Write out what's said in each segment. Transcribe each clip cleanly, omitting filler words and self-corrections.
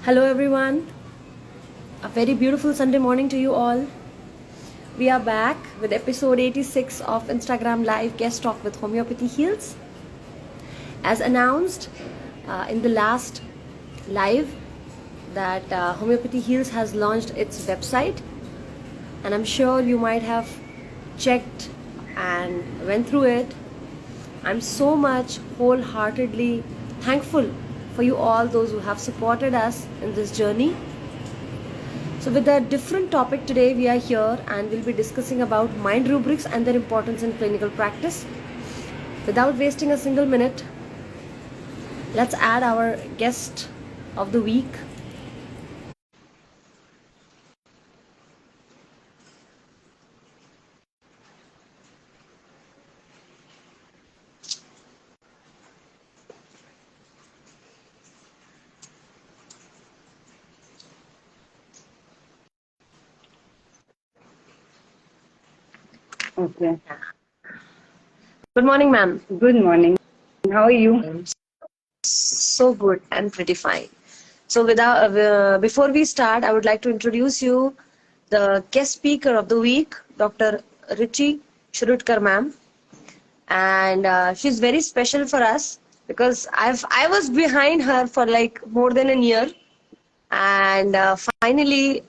Hello everyone, a very beautiful Sunday morning to you all. We are back with episode 86 of Instagram Live Guest Talk with Homeopathy Heals. As announced in the last live that Homeopathy Heals has launched its website, and I'm sure you might have checked and went through it. I'm so much wholeheartedly thankful for you all, those who have supported us in this journey. So with a different topic today, we are here and we'll be discussing about mind rubrics and their importance in clinical practice. Without wasting a single minute, let's add our guest of the week. Okay. Good morning, ma'am. Good morning. How are you? So good and pretty fine. So before we start, I would like to introduce you the guest speaker of the week, Dr. Ruchi Shirudkar, ma'am. And she's very special for us because I was behind her for like more than a year, and finally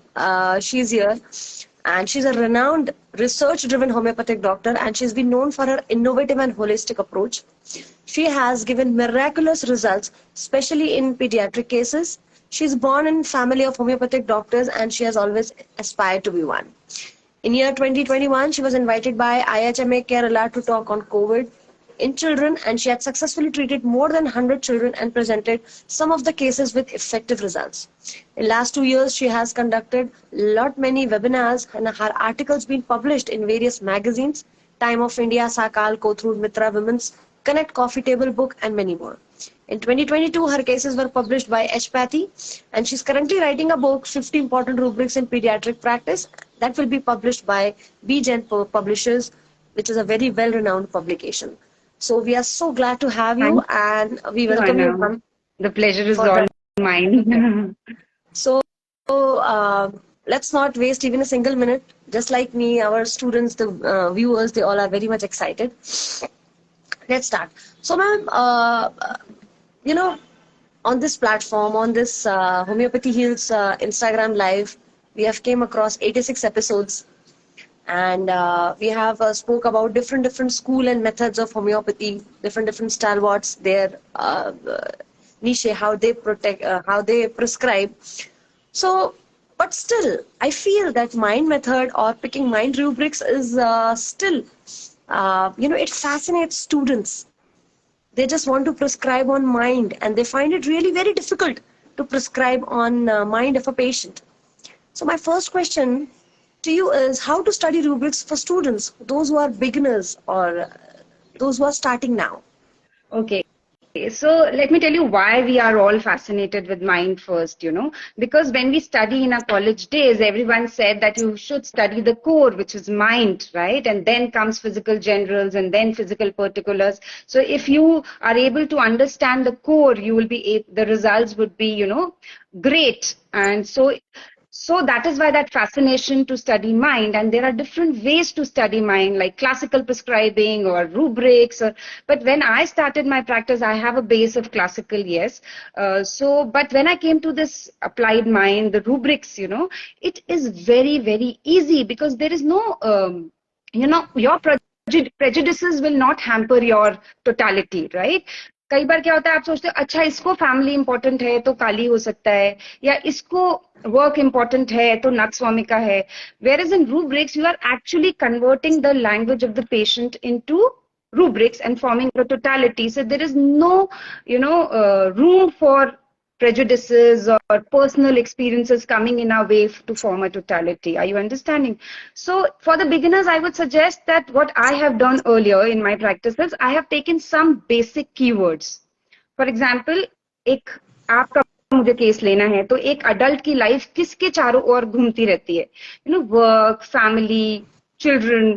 she's here, and she's a renowned research-driven homeopathic doctor, and she's been known for her innovative and holistic approach. She has given miraculous results, especially in pediatric cases. She's born in a family of homeopathic doctors, and she has always aspired to be one. In year 2021, she was invited by IHMA Kerala to talk on COVID in children, and she had successfully treated more than 100 children and presented some of the cases with effective results. In last 2 years, she has conducted many webinars, and her articles been published in various magazines, Time of India, Sakal, Kothur, Mitra, Women's, Connect, Coffee Table Book, and many more. In 2022, her cases were published by Pathy, and she's currently writing a book, 50 Important Rubrics in Pediatric Practice, that will be published by B-Gen Publishers, which is a very well-renowned publication. So we are so glad to have you, and we welcome you, ma'am. The pleasure is all mine. So let's not waste even a single minute. Just like me, our students, the viewers, they all are very much excited. Let's start. So, ma'am, on this platform, on this Homeopathy Heals Instagram Live, we have came across 86 episodes, and we have spoke about different school and methods of homeopathy, different stalwarts, their niche, how they protect, how they prescribe. So, but still, I feel that mind method or picking mind rubrics is still, it fascinates students. They just want to prescribe on mind, and they find it really very difficult to prescribe on mind of a patient. So my first question to you is how to study rubrics for students, those who are beginners or those who are starting now. Okay. So let me tell you why we are all fascinated with mind first, because when we study in our college days, everyone said that you should study the core, which is mind, right? And then comes physical generals and then physical particulars. So if you are able to understand the core, you will be, the results would be, great. And so that is why that fascination to study mind, and there are different ways to study mind, like classical prescribing or rubrics. But when I started my practice, I have a base of classical, yes. But when I came to this applied mind, the rubrics, it is very, very easy because there is no, your prejudices will not hamper your totality, right? कई बार क्या होता है, आप सोचते हो अच्छा इसको फैमिली इंपॉर्टेंट है तो काली हो सकता है, या इसको वर्क इंपॉर्टेंट है तो नक्स स्वामिका है. Whereas in rubrics, you are actually converting the language of the patient into rubrics and forming the totality. So there is no, room for prejudices or personal experiences coming in our way to form a totality. Are you understanding? So for the beginners, I would suggest that what I have done earlier in my practices, I have taken some basic keywords. For example, एक आपका मुझे case लेना है तो एक adult की life किसके चारों ओर घूमती रहती है, वर्क, फैमिली, चिल्ड्रन,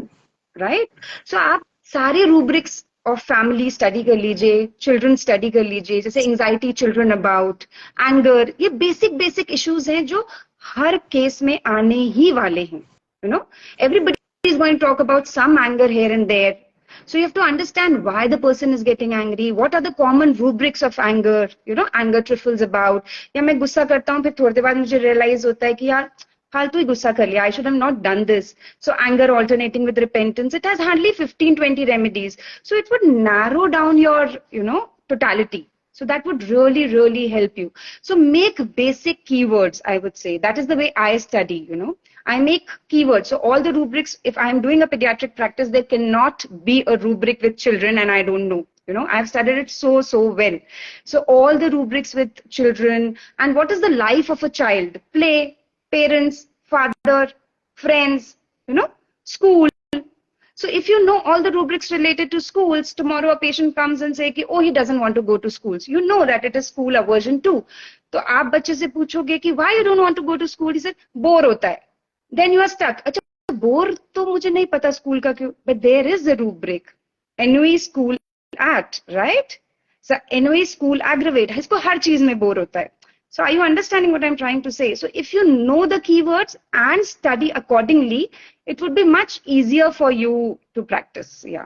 राइट? सो आप सारे रूब्रिक्स of family study कर लीजिए, children study कर लीजिए, जैसे anxiety children about, anger, ये basic issues हैं जो हर केस में आने ही वाले हैं. You know, everybody is going to talk about some anger here and there. So you have to understand why the person is getting angry. What are the common rubrics of anger? You know, anger trifles about. या मैं गुस्सा करता हूँ फिर थोड़ी देर बाद मुझे realize होता है कि यार फालतू ही गुस्सा कर लिया. I should have not done this. So anger alternating with repentance. It has hardly 15-20 remedies. So it would narrow down your, you know, totality. So that would really help you. So make basic keywords, I would say. That is the way I study, you know. I make keywords. So all the rubrics, if I'm doing a pediatric practice, there cannot be a rubric with children and I don't know. You know, I've studied it so well. So all the rubrics with children, and what is the life of a child? Play, parents, father, friends, you know, school. So if you know all the rubrics related to schools, tomorrow a patient comes and say, oh, he doesn't want to go to schools. You know that it is school aversion too. तो आप बच्चे से पूछोगे कि why you don't want to go to school? He said, bore होता है. Then you are stuck. अच्छा, bore तो मुझे नहीं पता school का क्यों. But there is a rubric. NOE school act, right? So NOE school aggravate. इसको हर चीज में bore होता है. So are you understanding what I'm trying to say? So if you know the keywords and study accordingly, it would be much easier for you to practice. Yeah.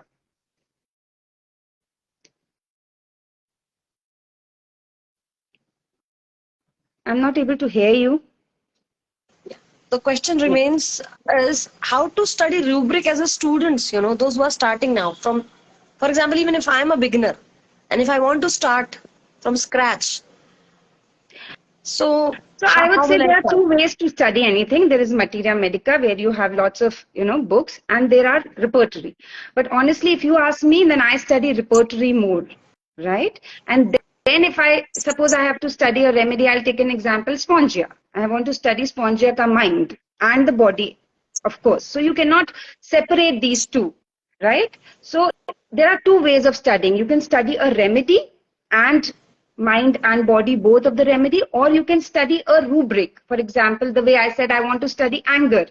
I'm not able to hear you. The question remains is how to study rubric as a students, you know, those who are starting now. From, for example, even if I'm a beginner and if I want to start from scratch, so I would say there are two ways to study anything. There is materia medica where you have lots of, you know, books, and there are repertory. But honestly, if you ask me, then I study repertory more, right? And then if I suppose I have to study a remedy, I'll take an example, spongia. I want to study spongia ka mind and the body, of course. So you cannot separate these two, right? So there are two ways of studying. You can study a remedy and mind and body, both of the remedy, or you can study a rubric. For example, the way I said I want to study anger,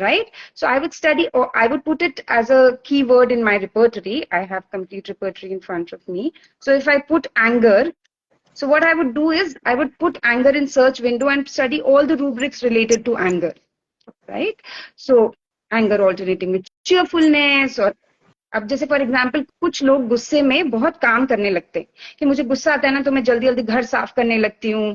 right? So I would study, or I would put it as a keyword in my repertory. I have complete repertory in front of me. So if I put anger, so what I would do is I would put anger in search window and study all the rubrics related to anger, right? So anger alternating with cheerfulness, or अब जैसे for example कुछ लोग गुस्से में बहुत काम करने लगते हैं कि मुझे गुस्सा आता है ना तो मैं जल्दी जल्दी घर साफ करने लगती हूँ,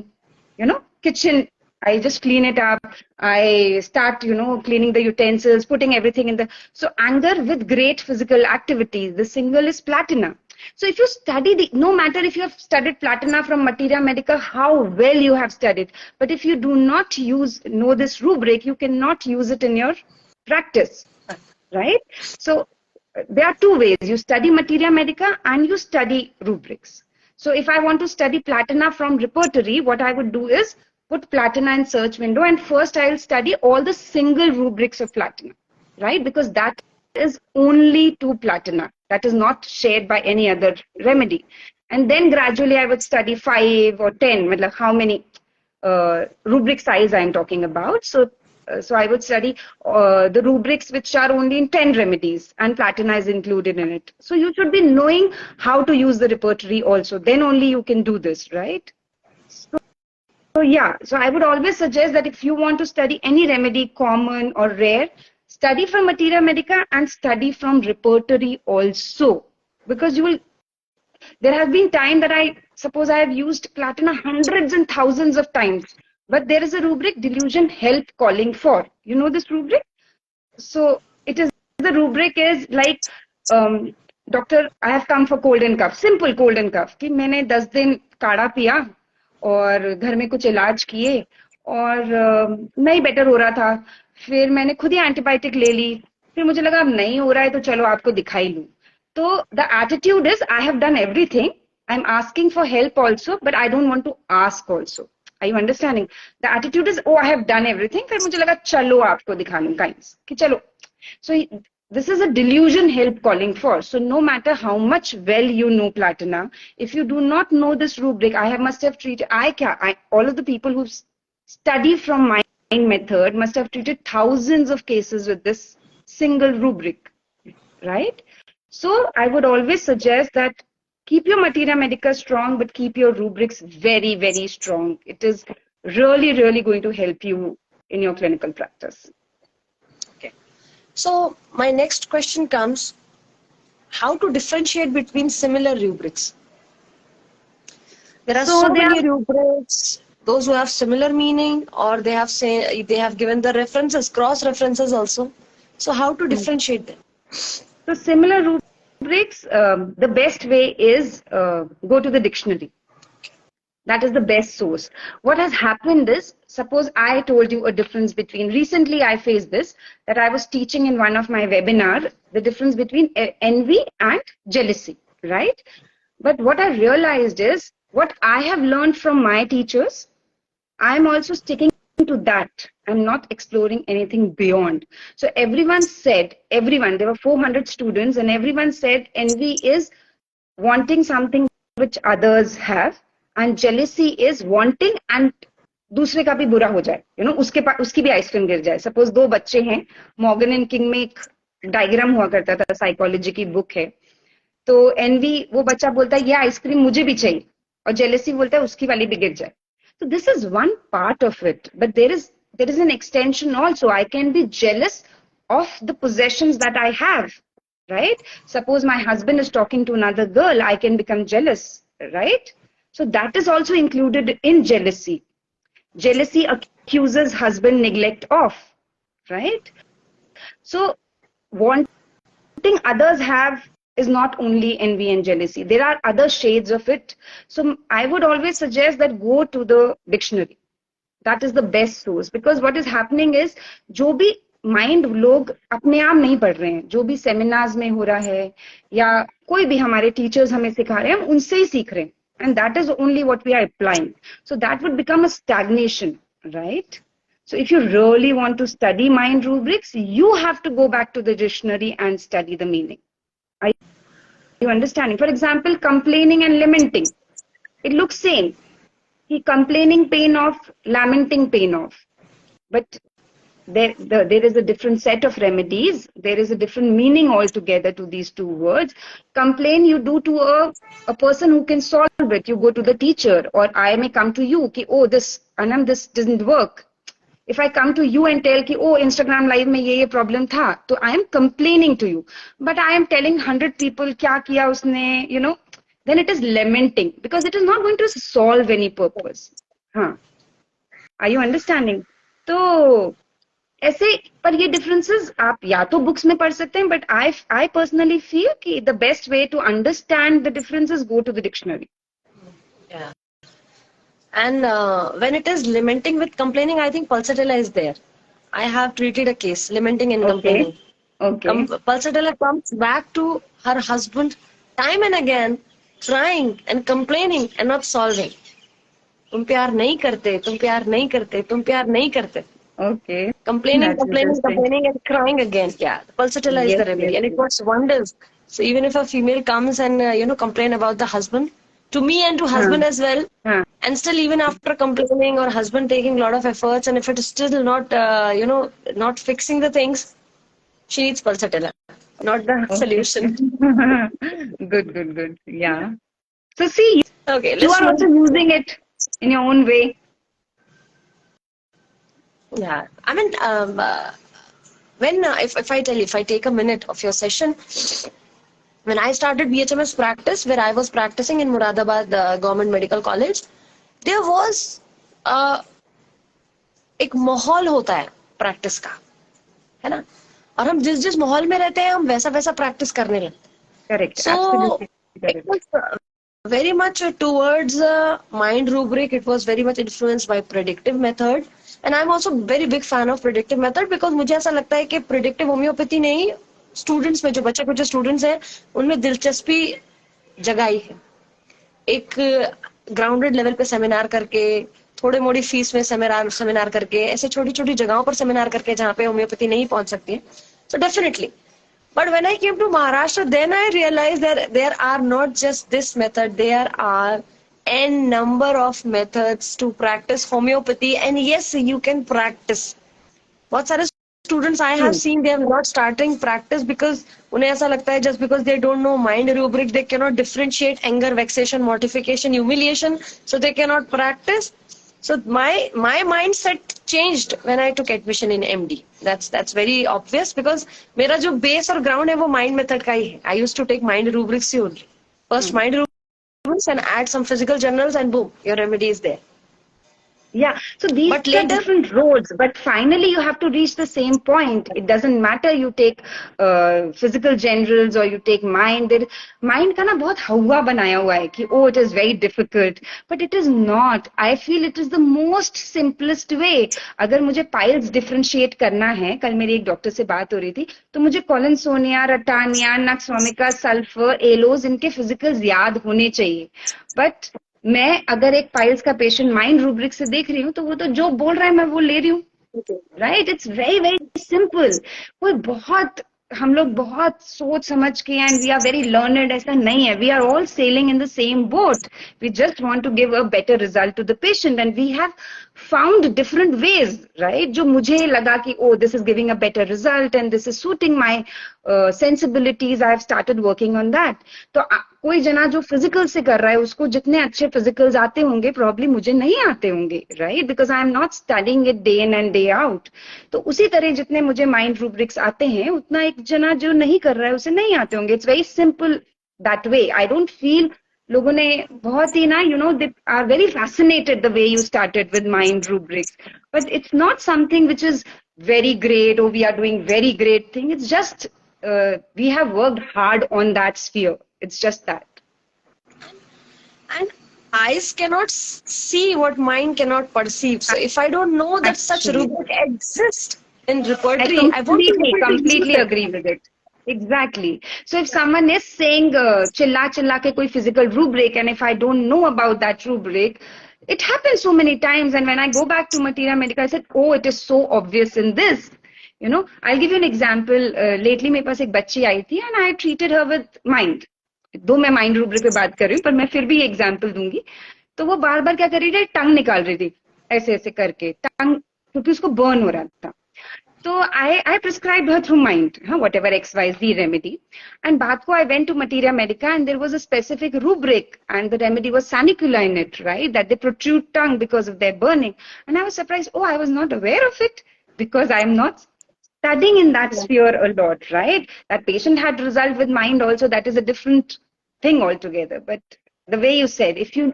you know, kitchen, I just clean it up, I start, you know, cleaning the utensils, putting everything in the, so anger with great physical activities, the single is platina. So if you study the, no matter if you have studied platina from materia medica, how well you have studied, but if you do not know this rubric, you cannot use it in your practice, right? So there are two ways. You study materia medica and you study rubrics. So if I want to study platina from repertory, what I would do is put platina in search window, and first I'll study all the single rubrics of platina, right? Because that is only to platina. That is not shared by any other remedy. And then gradually I would study 5 or 10, how many rubric size I'm talking about. So I would study the rubrics which are only in 10 remedies, and platina is included in it. So you should be knowing how to use the repertory also. Then only you can do this, right? So yeah, so I would always suggest that if you want to study any remedy, common or rare, study from materia medica and study from repertory also. Because you will, there has been time that I suppose I have used platina hundreds and thousands of times. But there is a rubric, delusion help calling for. You know this rubric? So it is, the rubric is like, doctor, I have come for cold and cough. Simple cold and cough. कि मैंने 10 दिन काढ़ा पिया और घर में कुछ इलाज किए और नहीं बेटर हो रहा था. फिर मैंने खुद ही एंटीबायोटिक ले ली. फिर मुझे लगा अब नहीं हो रहा है तो चलो आपको दिखाई लूं. तो the attitude is I have done everything. I'm asking for help also, but I don't want to ask also. Are you understanding? The attitude is, oh, I have done everything. फिर मुझे लगा चलो आपको दिखा लूं, kinds कि चलो. So this is a delusion help calling for. So no matter how much well you know platina, if you do not know this rubric, must have treated, all of the people who study from my method must have treated thousands of cases with this single rubric, right? So I would always suggest that keep your materia medica strong, but keep your rubrics very, very strong. It is really, really going to help you in your clinical practice. Okay. So my next question comes, how to differentiate between similar rubrics? There are so many rubrics, those who have similar meaning, or they have given the references, cross references also. So how to differentiate them? So similar rubrics, the best way is go to the dictionary. That is the best source. What has happened is, suppose I told you a difference between, recently I faced this, that I was teaching in one of my webinar, the difference between envy and jealousy, right? But what I realized is, what I have learned from my teachers, I'm also sticking to that. I'm not exploring anything beyond. So everyone, there were 400 students, and everyone said envy is wanting something which others have, and jealousy is wanting and दूसरे का भी बुरा हो जाए, उसकी भी ice cream गिर जाए. सपोज दो बच्चे हैं, मॉर्गन एंड किंग में एक डायग्राम हुआ करता था, साइकोलॉजी की बुक है. तो एनवी, वो बच्चा बोलता है ये आइसक्रीम मुझे भी चाहिए, और जेलेसी बोलता है उसकी वाली भी गिर जाए. So this is one part of it, but there is an extension also. I can be jealous of the possessions that I have, right? Suppose my husband is talking to another girl, I can become jealous, right? So that is also included in jealousy. Jealousy accuses husband neglect of, right? So wanting others have is not only envy and jealousy. There are other shades of it. So I would always suggest that go to the dictionary. That is the best source, because what is happening is, जो भी mind लोग अपने आप नहीं पढ़ रहे हैं, जो भी सेमिनार्स में हो रहा है या कोई भी हमारे टीचर्स हमें सिखा रहे हैं, हम उनसे ही सीख रहे हैं, and that is only what we are applying. So that would become a stagnation, right? So if you really want to study mind rubrics, you have to go back to the dictionary and study the meaning. Are you understanding? For example, complaining and lamenting, it looks same. He complaining pain off, lamenting pain off, but there is a different set of remedies. There is a different meaning altogether to these two words. Complain you do to a person who can solve it. You go to the teacher, or I may come to you कि oh this Anam, this doesn't work. If I come to you and tell कि oh Instagram live में ये problem था, तो I am complaining to you. But I am telling 100 people क्या किया उसने, then it is lamenting, because it is not going to solve any purpose. Are you understanding? तो ऐसे पर ये differences आप या तो books में पढ़ सकते हैं, but I personally feel कि the best way to understand the differences, go to the dictionary. Yeah. And when it is lamenting with complaining, I think pulsatilla is there. I have treated a case, lamenting and complaining. Okay. Pulsatilla comes back to her husband time and again, trying and complaining and not solving. तुम प्यार नहीं करते, तुम प्यार नहीं करते, तुम प्यार नहीं करते. Okay. Complaining and crying again. Yeah, the pulsatilla is the remedy, and it works wonders. So even if a female comes and complain about the husband, to me and to husband as well, and still even after complaining or husband taking a lot of efforts, and if it is still not not fixing the things, she needs pulsatilla, not the solution. Good. Yeah. So see, okay, you are also using it in your own way. Yeah, I mean, if I take a minute of your session, when I started BHMS practice, where I was practicing in Muradabad Government Medical College, there was एक माहौल होता है practice का, है ना, और हम जिस माहौल में रहते हैं हम वैसा प्रैक्टिस करने लगते हैं. Correct. So Absolutely correct. it was very much towards mind rubric. It was very much influenced by predictive method, and I'm also very big fan of predictive method, because मुझे ऐसा लगता है कि predictive homeopathy ने ही students में, जो बच्चे कुछ स्टूडेंट्स हैं, उनमें दिलचस्पी जगाई है. एक ग्राउंडेड लेवल पे सेमिनार करके, थोड़े मोड़ी फीस में सेमिनार करके, ऐसे छोटी छोटी जगहों पर सेमिनार करके जहाँ पे होम्योपैथी नहीं पहुंच सकती है. So definitely. But when I came to Maharashtra, then I realized that there are not just this method, there are n number of methods to practice homeopathy, and yes, you can practice. बहुत सारे students I have seen, they have not starting practice because उन्हें ऐसा लगता है just because they don't know mind rubric, they cannot differentiate anger, vexation, mortification, humiliation, so they cannot practice. So my mindset changed when I took admission in MD. That's very obvious because मेरा जो base और ground है वो mind method का ही है. I used to take mind rubrics he only. First mind rubrics and add some physical journals and boom, your remedy is there. Yeah, so these But are later, different roads, but finally you have to reach the same point. It doesn't matter you take physical generals or you take mind. Mind का ना बहुत हवा बनाया हुआ है कि oh, it is very difficult, but it is not. I feel it is the most simplest way. अगर मुझे piles differentiate करना है, कल मेरी एक डॉक्टर से बात हो रही थी, तो मुझे कॉलिनसोनिया, रटानिया, नक्सवामिका, सल्फर, एलोज इनके फिजिकल्स याद होने चाहिए. But मैं अगर एक पाइल्स का पेशेंट माइंड रूब्रिक से देख रही हूँ तो वो तो जो बोल रहा है मैं वो ले रही हूँ. Right, it's very very simple. कोई बहुत हम लोग बहुत सोच समझ के and we are very learned ऐसा नहीं है. We are all sailing in the same boat. We just want to give a better result to the patient and we have found different ways. Right, जो मुझे लगा कि oh this is giving a better result and this is suiting my sensibilities, I have started working on that. तो कोई जना जो physical से कर रहा है उसको जितने अच्छे फिजिकल्स आते होंगे प्रॉब्ली मुझे नहीं आते होंगे. Right, because I am not studying it day in and day out. तो उसी तरह जितने मुझे माइंड रूब्रिक्स आते हैं उतना एक जना जो नहीं कर रहा है उसे नहीं आते होंगे. It's very simple that way. I don't feel लोगों ने बहुत ही ना you know they are very fascinated the way you started with mind rubrics, but it's not something which is very great or we are doing very great thing. It's just we have worked hard on that sphere. It's just that. And eyes cannot see what mind cannot perceive. So if I don't know that such rubric exists in repertory, I want to completely agree with it. Exactly. So if someone is saying chilla chilla ke koi physical rubric and if I don't know about that rubric, it happens so many times, and when I go back to Materia Medica, I said, oh, it is so obvious in this. You know, I'll give you an example. Lately, मेरे पास एक बच्ची आई थी, and I treated her with mind. दो मैं mind rubric पे बात कर रही हूँ, पर मैं फिर भी example दूंगी. तो वो बार बार क्या कर रही थी, टंग निकाल रही थी, ऐसे ऐसे करके, टंग, क्योंकि उसको burn हो रहा था. So I prescribed her through mind, whatever XYZ remedy. And baat ko I went to Materia Medica and there was a specific rubric and the remedy was sanicula in it, right? That they protrude tongue because of their burning. And I was surprised, oh, I was not aware of it because I am not studying in that sphere a lot, right? That patient had result with mind also, that is a different thing altogether. But the way you said, if you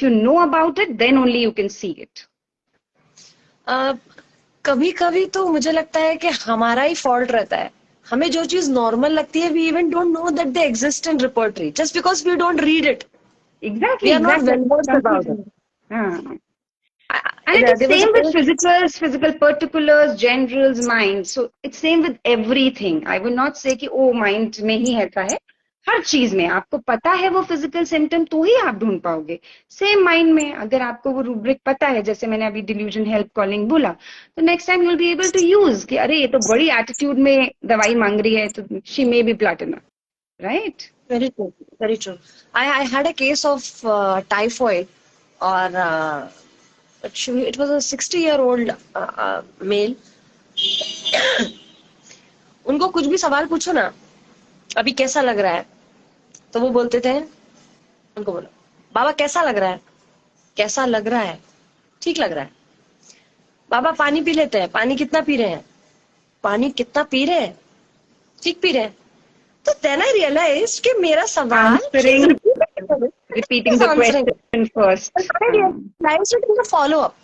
know about it, then only you can see it. कभी कभी तो मुझे लगता है कि हमारा ही fault रहता है. हमें जो चीज नॉर्मल लगती है, we even don't know that they exist in repertory just because we don't read it. Exactly. We are not well versed about it. And it is same with physicals, physical particulars, generals, mind. So it's same with everything. I will not say कि oh mind में ही ऐसा है. हर चीज में आपको पता है वो फिजिकल सिम्टम तो ही आप ढूंढ पाओगे. सेम माइंड में अगर आपको वो रूब्रिक पता है, जैसे मैंने अभी डिल्यूजन हेल्प कॉलिंग बोला, तो next time you will be able to use कि अरे ये तो बड़ी एटीट्यूड में दवाई मांग रही है, तो she may be Platina. Right, very true, very true. I had a case of typhoid, or it was a 60-year-old male. उनको कुछ भी सवाल पूछो ना, अभी कैसा लग रहा है, तो वो बोलते थे, उनको बोलो बाबा कैसा लग रहा है, कैसा लग रहा है, ठीक लग रहा है. बाबा पानी पी लेते हैं, पानी कितना पी रहे हैं, पानी कितना पी रहे हैं, ठीक पी रहे हैं. तो then I realized कि मेरा सवाल repeating the question first. I realized it in the follow up.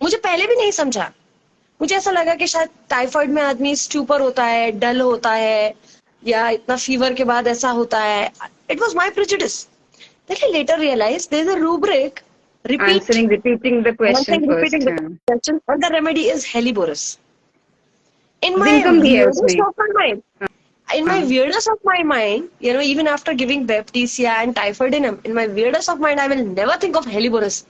मुझे पहले भी नहीं समझा. मुझे ऐसा लगा कि शायद टाइफाइड में आदमी स्टूपर होता है, डल होता है, या इतना फीवर के बाद ऐसा होता है. It was my prejudice. Then I later realized there is a rubric repeating the question first. Question, and the remedy is Helleborus. In my weirdness of my mind, you know, even after giving baptisia and typhoid in my weirdness of mind, I will never think of Helleborus.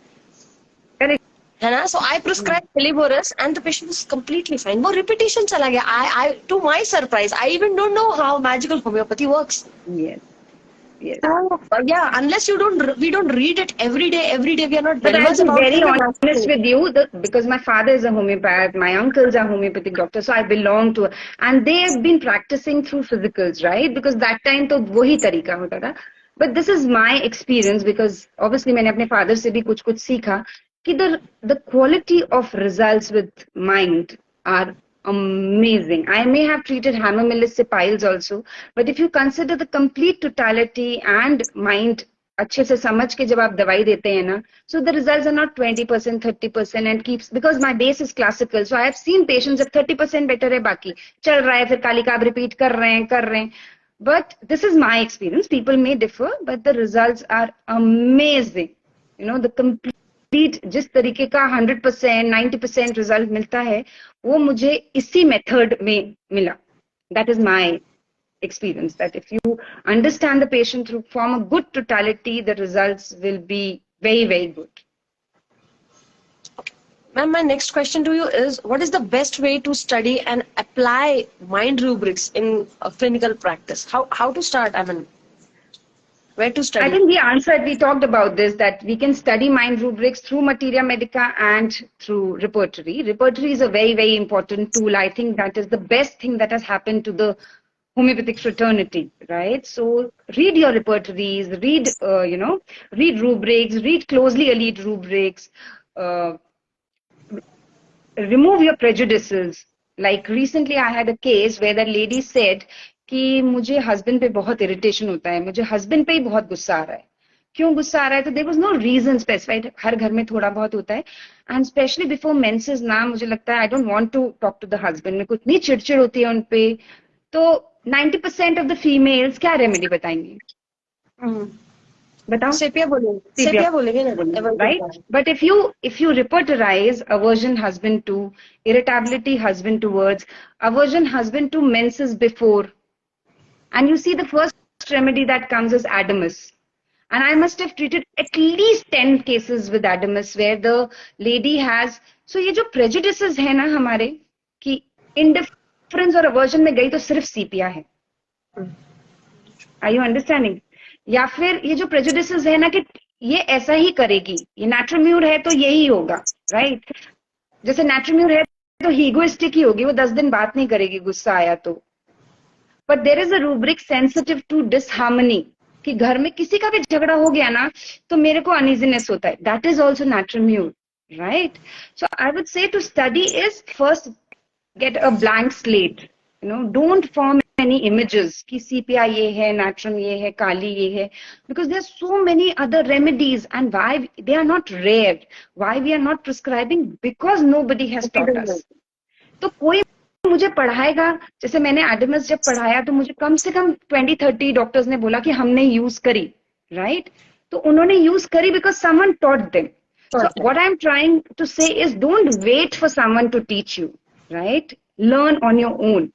So I prescribed Helleborus and the patient was completely fine. वो repetition चला गया. To my surprise, I even don't know how magical homeopathy works. Yes. Yes. Yeah, unless we don't read it every day. Every day we are not But very I'll much be about very it. honest with you, because my father is a homeopath, my uncles are homeopathic doctors, so I belong to, and they have been practicing through physicals, right? Because that time to wahi tarika hota tha. But this is my experience, because obviously मैंने अपने father से भी कुछ कुछ सीखा कि the quality of results with mind are amazing. I may have treated Hammermillis piles also, but if you consider the complete totality and mind अच्छे से समझ के जब आप दवाई देते हैं ना, so the results are not 20%, 30% and keeps, because my base is classical, so I have seen patients जब 30% better है, बाकी चल रहा है, फिर कालिका आप repeat कर रहे हैं. But this is my experience. People may differ, but the results are amazing. You know, the complete जिस तरीके का 100%, 90% रिजल्ट मिलता है, वो मुझे इसी मेथड में मिला. That is my experience, that if you understand the patient through form a good totality, the results will be very, very good. Ma'am, my next question to you is, what is the best way to study and apply mind rubrics in a clinical practice? How to start? I mean, where to study? I think we talked about this, that we can study mind rubrics through materia medica and through repertory. Repertory is a very, very important tool. I think that is the best thing that has happened to the homeopathic fraternity, right? So read your repertories, read rubrics, read closely allied rubrics, remove your prejudices. Like recently I had a case where that lady said कि मुझे husband पे बहुत irritation होता है, मुझे husband पे ही बहुत गुस्सा आ रहा है. क्यों गुस्सा आ रहा है? तो there was no reason specified. हर घर में थोड़ा बहुत होता है, एंड स्पेशली बिफोर मेंसेस ना, मुझे लगता है I don't want to talk to the husband. मेरे को इतनी चिड़चिड़ होती है उन पे. तो 90% ऑफ द फीमेल्स क्या रेमेडी बताएंगी? बताओ. सेपिया बोलेंगे ना, right? But if you repertorize aversion husband to, irritability husband towards, aversion husband to menses before, and you see the first remedy that comes is adamus. And I must have treated at least 10 cases with adamus where the lady has, so ये जो prejudices है ना हमारे, कि indifference और aversion में गई तो सिर्फ सीपिया है. Are you understanding? या फिर ये जो prejudices है ना कि ये ऐसा ही करेगी, ये नेट्रोम्यूर है तो यही होगा, राइट? जैसे नेट्रोम्यूर है तो हीगोइस्टिक ही होगी, वो 10 दिन बात नहीं करेगी गुस्सा आया तो. But there is a rubric sensitive to disharmony, कि घर में किसी का भी झगड़ा हो गया ना तो मेरे को अनइजीनेस होता है. That is also natrum mur, right? So I would say to study is first get a blank slate, don't form any images ki CPI ye hai, natrum ye hai, kali ye hai, because there are so many other remedies. And why they are not rare, why we are not prescribing, because nobody has taught us. तो कोई मुझे पढ़ाएगा, जैसे मैंने एडमस जब पढ़ाया तो मुझे कम से कम 20-30 डॉक्टर्स ने बोला कि हमने यूज करी, राइट? तो उन्होंने यूज करी because someone taught them. So what I'm trying to say is, don't wait for someone to teach you, right? Learn on your own.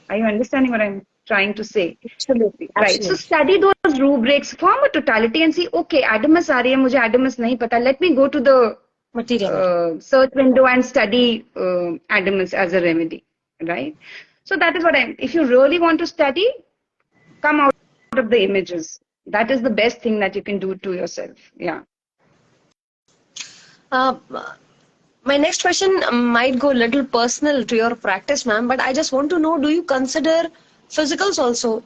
Are you understanding what I'm trying to say? Absolutely. Right. So study those rubrics, form a totality and see, okay, adamus aa rahi hai, mujhe adamus nahi pata, let me go to the search window and study adamus as a remedy, right? So that is what if you really want to study, come out of the images. That is the best thing that you can do to yourself. Yeah. My next question might go a little personal to your practice, ma'am, but I just want to know, do you consider physicals also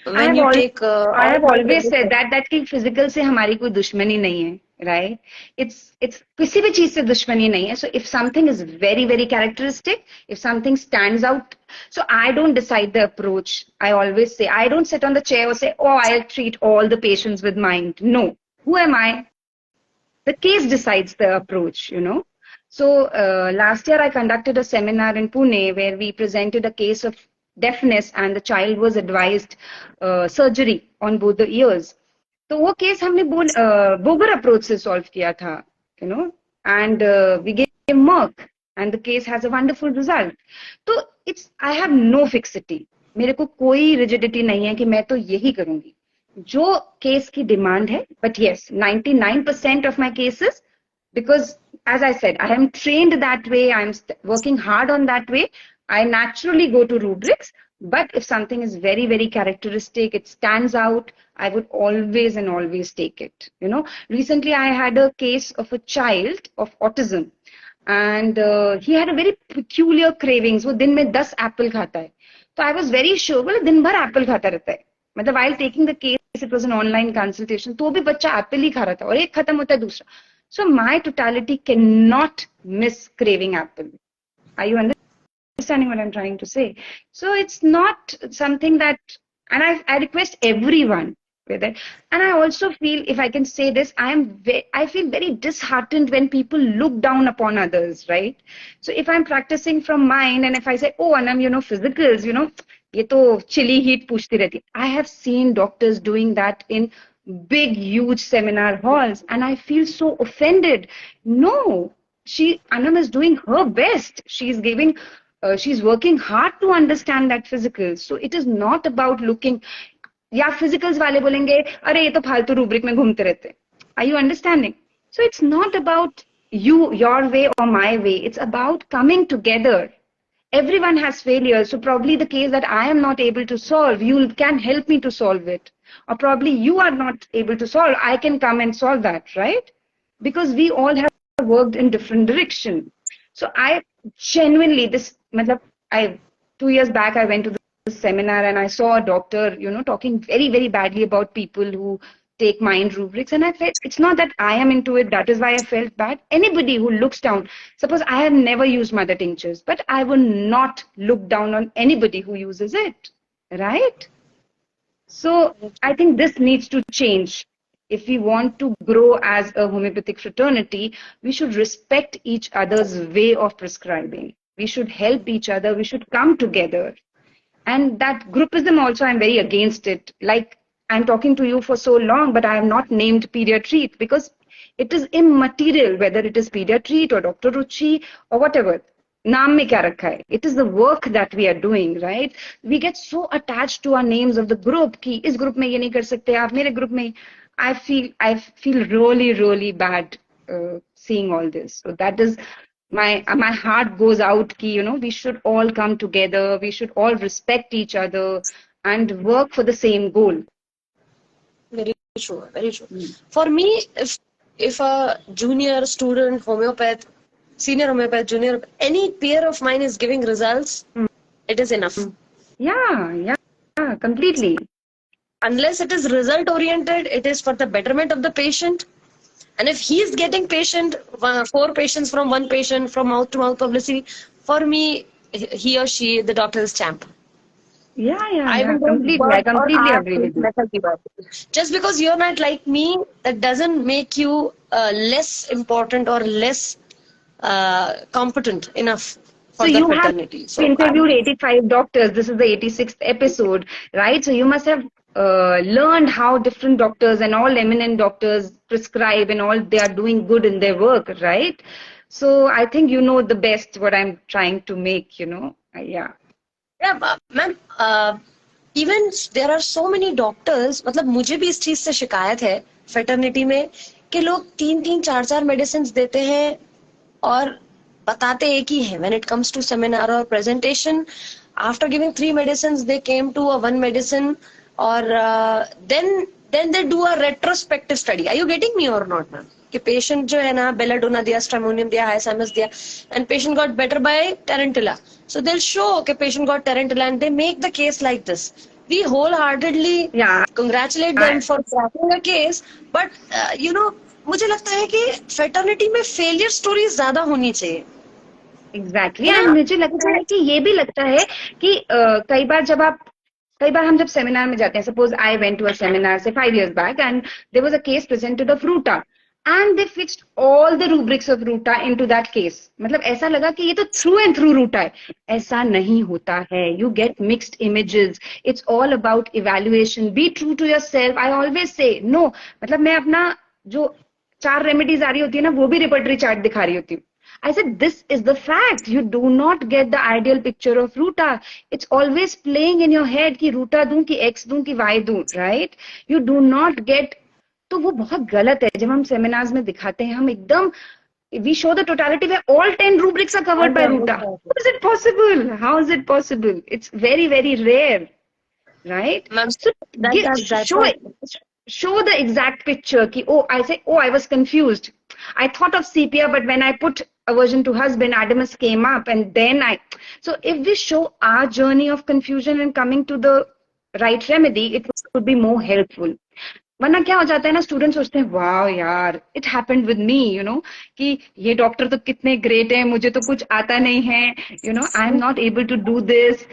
when you take? I have always said that कि physical से हमारी कोई दुश्मनी नहीं है, right? It's किसी भी चीज से दुश्मनी नहीं है. So if something is very, very characteristic, if something stands out, so I don't decide the approach. I always say, I don't sit on the chair or say, oh, I'll treat all the patients with mind. No. Who am I? The case decides the approach, So last year I conducted a seminar in Pune where we presented a case of deafness and the child was advised surgery on both the ears. So वो case हमने Boger approach से solve किया था, and we gave Merck and the case has a wonderful result. So I have no fixity. मेरे को कोई rigidity नहीं है कि मैं तो यही करूँगी. जो case की demand है, but yes, 99% of my cases, because as I said, I am trained that way, I am working hard on that way, I naturally go to rubrics. But if something is very, very characteristic, it stands out, I would always and always take it. Recently I had a case of a child of autism, and he had a very peculiar cravings. वो दिन में 10 Apple खाता है. So I was very sure, बोले दिन भर Apple खाता रहता है. मतलब while taking the case, it was an online consultation, तो भी बच्चा एप्पल ही खा रहा था और एक खत्म होता है दूसरा. So my totality cannot miss craving apple. Are you understanding what I'm trying to say? So it's not something that, and I request everyone with it. And I also feel, if I can say this, I feel very disheartened when people look down upon others, right? So if I'm practicing from mine, and if I say, oh, Anam, physicals, ये तो chilly heat पूछती रहती. I have seen doctors doing that in big, huge seminar halls, and I feel so offended. No, Anam is doing her best. She's working hard to understand that physical. So it is not about looking, या physicals वाले बोलेंगे, अरे ये तो फालतू rubric में घूमते रहते. Are you understanding? So it's not about your way or my way. It's about coming together. Everyone has failures. So probably the case that I am not able to solve, you can help me to solve it. Or probably you are not able to solve, I can come and solve that, right? Because we all have worked in different direction. So I genuinely, 2 years back, I went to the seminar and I saw a doctor, talking very, very badly about people who take mind rubrics, and I felt it's not that I am into it, that is why I felt bad. Anybody who looks down, suppose I have never used mother tinctures, but I will not look down on anybody who uses it, right? So I think this needs to change. If we want to grow as a homeopathic fraternity, we should respect each other's way of prescribing. We should help each other. We should come together. And that groupism also, I'm very against it. Like, I'm talking to you for so long, but I have not named Pediatric because it is immaterial whether it is Pediatric or Dr. Ruchi or whatever. नाम में क्या रखा है? It is the work that we are doing, right? We get so attached to our names of the group कि इस group में ये नहीं कर सकते, आप मेरे group में. I feel really, really bad seeing all this. So that is my heart goes out कि, we should all come together, we should all respect each other and work for the same goal. Very true, very true. For me, if a junior student homeopath, senior homeopath, junior, any peer of mine is giving results, it is enough. Yeah, completely. Unless it is result oriented, it is for the betterment of the patient. And if he is getting 4 patients from one patient, from mouth to mouth publicity, for me, he or she, the doctor is champ. I completely agree with you. Just because you're not like me, that doesn't make you less important or less competent enough for the fraternity. So you have interviewed 85 doctors. This is the 86th episode, right? So you must have learned how different doctors and all eminent doctors prescribe and all they are doing good in their work, right? So I think you know the best what I'm trying to make, Yeah, ma'am. Even there are so many doctors. मतलब मुझे भी इस चीज से शिकायत है fraternity में कि लोग 3-3, 4-4 medicines देते हैं और बताते एक ही है. When it comes to seminar or presentation, after giving 3 medicines, they came to a 1 medicine, or then they do a retrospective study. Are you getting me or not, ma'am? कि patient जो है ना belladonna दिया, stramonium दिया, hyoscyamus दिया, and patient got better by tarantula. So they'll show कि patient got tarantula, and they make the case like this. We wholeheartedly congratulate them for cracking a case, but मुझे लगता है कि fraternity में failure stories ज़्यादा होनी चाहिए. Exactly. And मुझे लगता है कि ये भी लगता है कि कई बार हम जब सेमिनार में जाते हैं, suppose I went to a seminar say 5 years back and there was a case presented of ruta and they fixed all the rubrics of ruta into that case. मतलब ऐसा लगा कि ये तो through and through ruta है. ऐसा नहीं होता है. You get mixed images. It's all about evaluation. Be true to yourself. I always say no. मतलब मैं अपना जो 4 रेमेडीज आ रही होती है ना, वो भी रिपर्टरी चार्ट दिखा रही होती हूँ. I said, this is the fact. You do not get the ideal picture of ruta. It's always playing in your head कि ruta दूं कि x दूं कि y दूं, right? You do not get. तो वो बहुत गलत है. जब हम सेमिनार्स में दिखाते हैं, हम एकदम we show the totality where all 10 rubrics are covered by Ruta. How is it possible? How is it possible? It's very, very rare, right? Ma'am, So that's show the exact picture. Ki, I was confused. I thought of sepia, but when I put aversion to husband, Adamus came up, and then so if we show our journey of confusion and coming to the right remedy, it would be more helpful. वरना क्या हो जाता है ना, student सोचते हैं वाह यार it happened with me, you know, कि ये डॉक्टर तो कितने ग्रेट है, मुझे तो कुछ आता नहीं है, you know, I am not able to do this.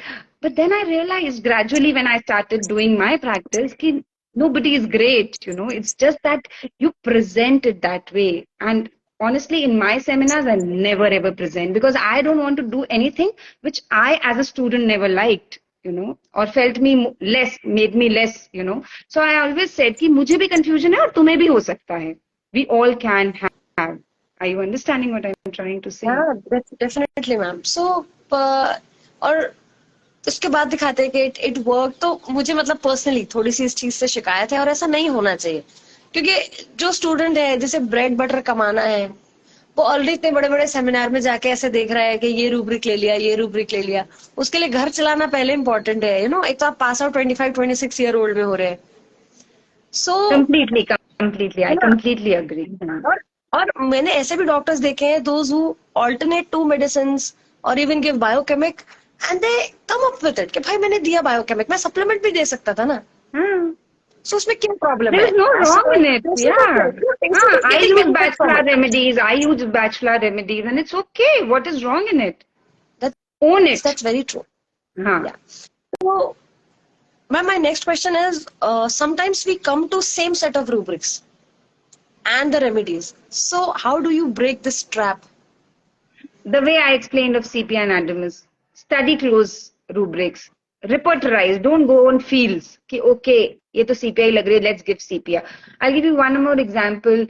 But then I realize gradually when I started doing my practice कि nobody is great, you know, it's just that you present it that way. And honestly, in my seminars I never ever present, because I don't want to do anything which I as a student never liked, you know, or felt me less, made me less, you know. So I always said कि मुझे भी confusion है और तुम्हें भी हो सकता है. We all can have. Are you understanding what I'm trying to say? Yeah, definitely, ma'am. So, और उसके बाद दिखाते हैं कि इट वर्क. तो मुझे मतलब पर्सनली थोड़ी सी इस चीज से शिकायत है, और ऐसा नहीं होना चाहिए, क्योंकि जो स्टूडेंट है जिसे ब्रेड बटर कमाना है, वो ऑलरेडी इतने बड़े बड़े सेमिनार में जाके ऐसे देख रहा है कि ये रूब्रिक ले लिया, ये रूब्रिक ले लिया. उसके लिए घर चलाना पहले इंपॉर्टेंट है, यू नो. एक तो आप पास आउट 25-26 ईयर ओल्ड में हो रहे हैं. So completely I completely agree. और मैंने ऐसे भी डॉक्टर्स देखे हैं, those who alternate to medicines और even give biochemic, and they come up with it कि भाई मैंने दिया बायोकेमिक, मैं सप्लीमेंट भी दे सकता था ना. So उसमें क्या प्रॉब्लम है? There is no wrong in it. Yeah. I use bachelor remedies and it's okay. What is wrong in it? Own it. That's very true. Yeah. So, ma'am, my next question is, sometimes we come to same set of rubrics and the remedies. So how do you break this trap? The way I explained of CP and Adamus, study close rubrics. Repertorize, don't go on feels कि okay ये तो CPI लग रही है, let's give CPI. I'll give you one more example.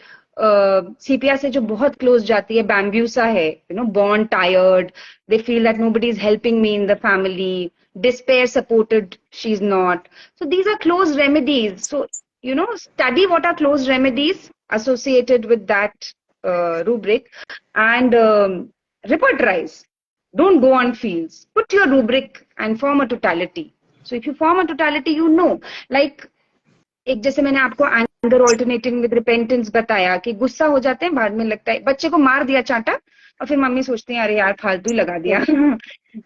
CPI से जो बहुत close जाती है, Bambusa है, you know, born tired, they feel that nobody is helping me in the family, despair supported, she's not. So these are close remedies. So, you know, study what are close remedies associated with that rubric, and repertorize. Don't go on feels. Put your rubric and form a totality. So if you form a totality, you know, like एक जैसे मैंने आपको anger alternating with repentance बताया कि गुस्सा हो जाते हैं, बाद में लगता है बच्चे को मार दिया चांटा और फिर मम्मी सोचती है अरे यार फालतू ही लगा दिया,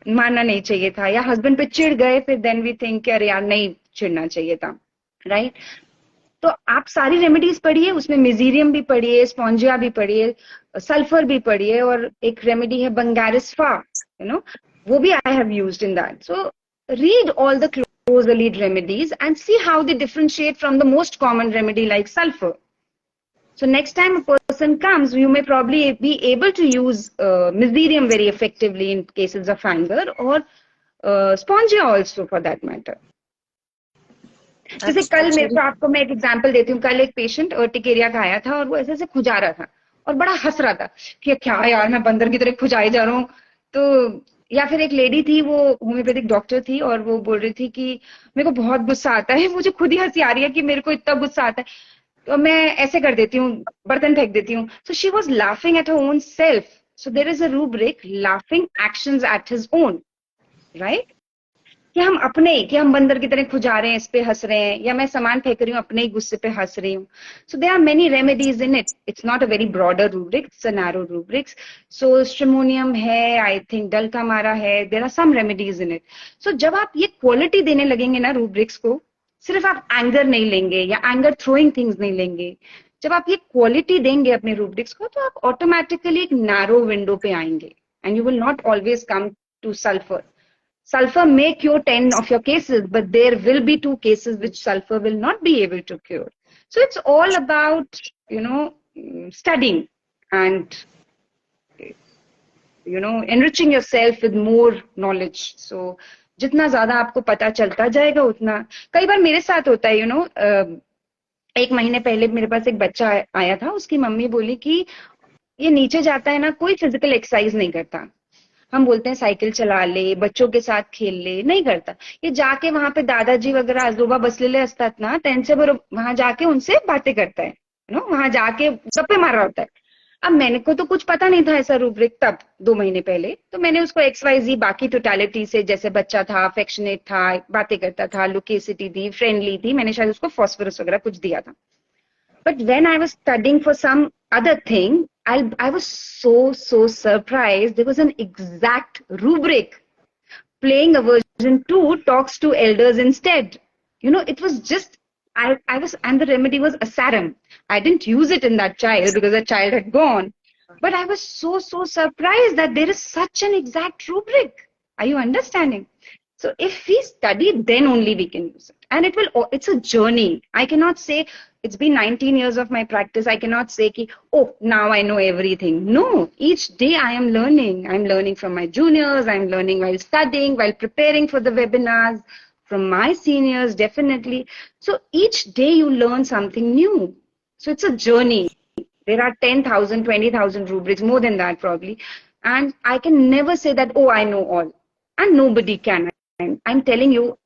मारना नहीं चाहिए था, या हस्बैंड पे चिढ़ गए, फिर then we think कि अरे यार नहीं चिढ़ना चाहिए था, right? तो आप सारी रेमेडीज पढ़िए, उसमें मिजीरियम भी पढ़िए, स्पॉन्जिया भी पढ़िए, सल्फर भी पढ़िए, और एक रेमेडी है बंगारिस्फा, यू नो, वो भी I have used in that. So read all the close lead remedies and see how they differentiate from the most common remedy like sulphur. So next time a person comes, you may probably be able to use miserium very effectively in cases of anger, or spongia also for that matter. जैसे कल मेरे को, आपको मैं एक example देती हूँ. कल एक पेशेंट अर्टिकेरिया का आया था और वो ऐसे ऐसे खुजा रहा था और बड़ा हंस रहा था कि क्या यार मैं बंदर की तरह खुजाई जा रहा हूँ. तो या फिर एक लेडी थी, वो होम्योपैथिक डॉक्टर थी, और वो बोल रही थी कि मेरे को बहुत गुस्सा आता है, मुझे खुद ही हंसी आ रही है कि मेरे को इतना गुस्सा आता है, तो मैं ऐसे कर देती हूँ, बर्तन फेंक देती हूँ. So she was laughing at her own self. So there is a rubric, laughing actions at his own, right? कि हम अपने, कि हम बंदर की तरह खुजा रहे हैं, इस पे हंस रहे हैं, या मैं सामान फेंक रही हूँ अपने ही गुस्से पे हंस रही हूँ. So there are many remedies in it. It's not a very broader rubric, it's a narrow rubrics. So stramonium है, आई थिंक डल का मारा है, there are some remedies in it. So जब आप ये क्वालिटी देने लगेंगे ना रूब्रिक्स को, सिर्फ आप एंगर नहीं लेंगे या एंगर थ्रोइंग थिंग्स नहीं लेंगे, जब आप ये क्वालिटी देंगे अपने रूब्रिक्स को, तो आप ऑटोमेटिकली एक नैरो विंडो पे आएंगे, and you will not always come two sulphur. Sulfur may cure 10 of your cases, but there will be 2 cases which sulfur will not be able to cure. So it's all about, you know, studying and, you know, enriching yourself with more knowledge. So जितना ज्यादा आपको पता चलता जाएगा उतना. कई बार मेरे साथ होता है, you know, 1 महीने पहले मेरे पास एक बच्चा आया था, उसकी मम्मी बोली कि ये नीचे जाता है ना, कोई फिजिकल एक्सरसाइज नहीं करता. हम बोलते हैं साइकिल चला ले, बच्चों के साथ खेल ले, नहीं करता. ये जाके वहां पे दादाजी वगैरह आजोबा बसलेले असतात ना, त्यांचे बरोबर वहां जाके उनसे बातें करता है, यू नो, वहां जाके गप्पे मार रहा होता है. अब मैंने को तो कुछ पता नहीं था ऐसा रूब्रिक तब 2 महीने पहले, तो मैंने उसको XYZ बाकी टोटलिटी से, जैसे बच्चा था, अफेक्शनेट था, बातें करता था, लोकेसिटी थी, फ्रेंडली थी, मैंने शायद उसको फॉस्फोरस वगैरह कुछ दिया था. But when I was studying for some other thing, I was so surprised. There was an exact rubric. Playing aversion to talks to elders instead. It was just, and the remedy was asarum. I didn't use it in that child because that child had gone. But I was so surprised that there is such an exact rubric. Are you understanding? So if we study, then only we can use it. And it's a journey. I cannot say, it's been 19 years of my practice. I cannot say, oh, now I know everything. No, each day I am learning. I'm learning from my juniors. I'm learning while studying, while preparing for the webinars, from my seniors, definitely. So each day you learn something new. So it's a journey. There are 10,000, 20,000 rubrics, more than that probably. And I can never say that, oh, I know all. And nobody can. I'm telling you,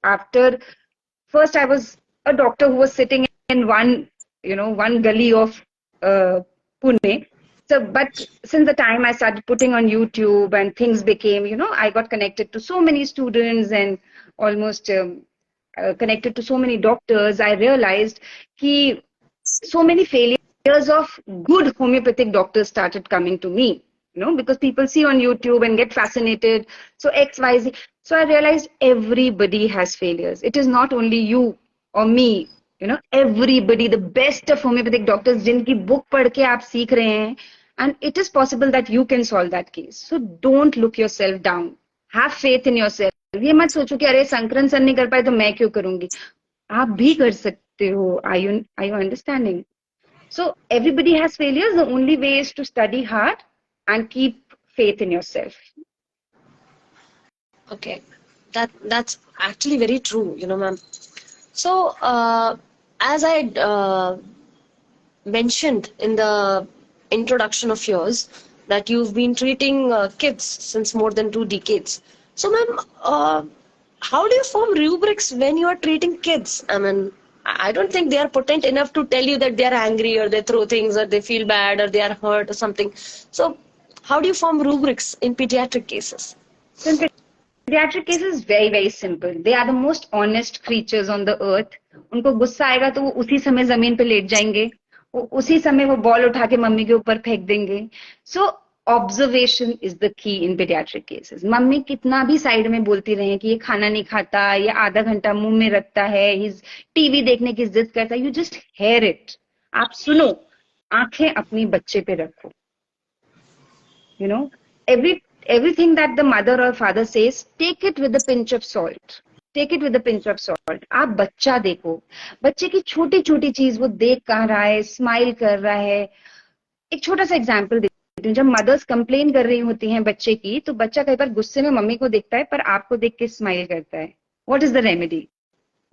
first I was a doctor who was sitting in one gully of Pune. So, but since the time I started putting on YouTube and things became, I got connected to so many students and almost connected to so many doctors, I realized that so many failures of good homeopathic doctors started coming to me. Because people see on YouTube and get fascinated. So XYZ. So I realized everybody has failures. It is not only you or me. Everybody, the best of homeopathic doctors, jinki book पढ़ के आप सीख रहे हैं, and it is possible that you can solve that case. So don't look yourself down. Have faith in yourself. ये मत सोचो कि अरे संकरन सर नहीं कर पाए तो मैं क्यों करूंगी. आप भी कर सकते हो. Are you understanding? So everybody has failures. The only way is to study hard and keep faith in yourself. Okay, that's actually very true, ma'am. So as I mentioned in the introduction of yours that you've been treating kids since more than 2 decades. So ma'am, how do you form rubrics when you are treating kids? I mean, I don't think they are potent enough to tell you that they are angry or they throw things or they feel bad or they are hurt or something. So how do you form rubrics in pediatric cases? So in pediatric cases, very, very simple. They are the most honest creatures on the earth. उनको गुस्सा आएगा तो वो उसी समय जमीन पे late जाएंगे. उसी समय वो बॉल उठा के मम्मी के ऊपर फेंक देंगे. So observation is the key in pediatric cases. Mummy कितना भी साइड में बोलती रहे कि ये खाना नहीं खाता, ये आधा घंटा मुंह में रखता है, टीवी देखने की जिद करता है, you just hear it. आप सुनो, आंखें अपनी बच्चे पे रखो. Everything that the mother or father says, take it with a pinch of salt. Take it with a pinch of salt. आप बच्चा देखो, बच्चे की छोटी छोटी चीज वो देख कहाँ रहा है, स्माइल कर रहा है. एक छोटा सा एग्जाम्पल देती हूँ. जब मदर्स कंप्लेन कर रही होती हैं बच्चे की, तो बच्चा कई बार गुस्से में मम्मी को देखता है पर आपको देख के स्माइल करता है. What is the remedy?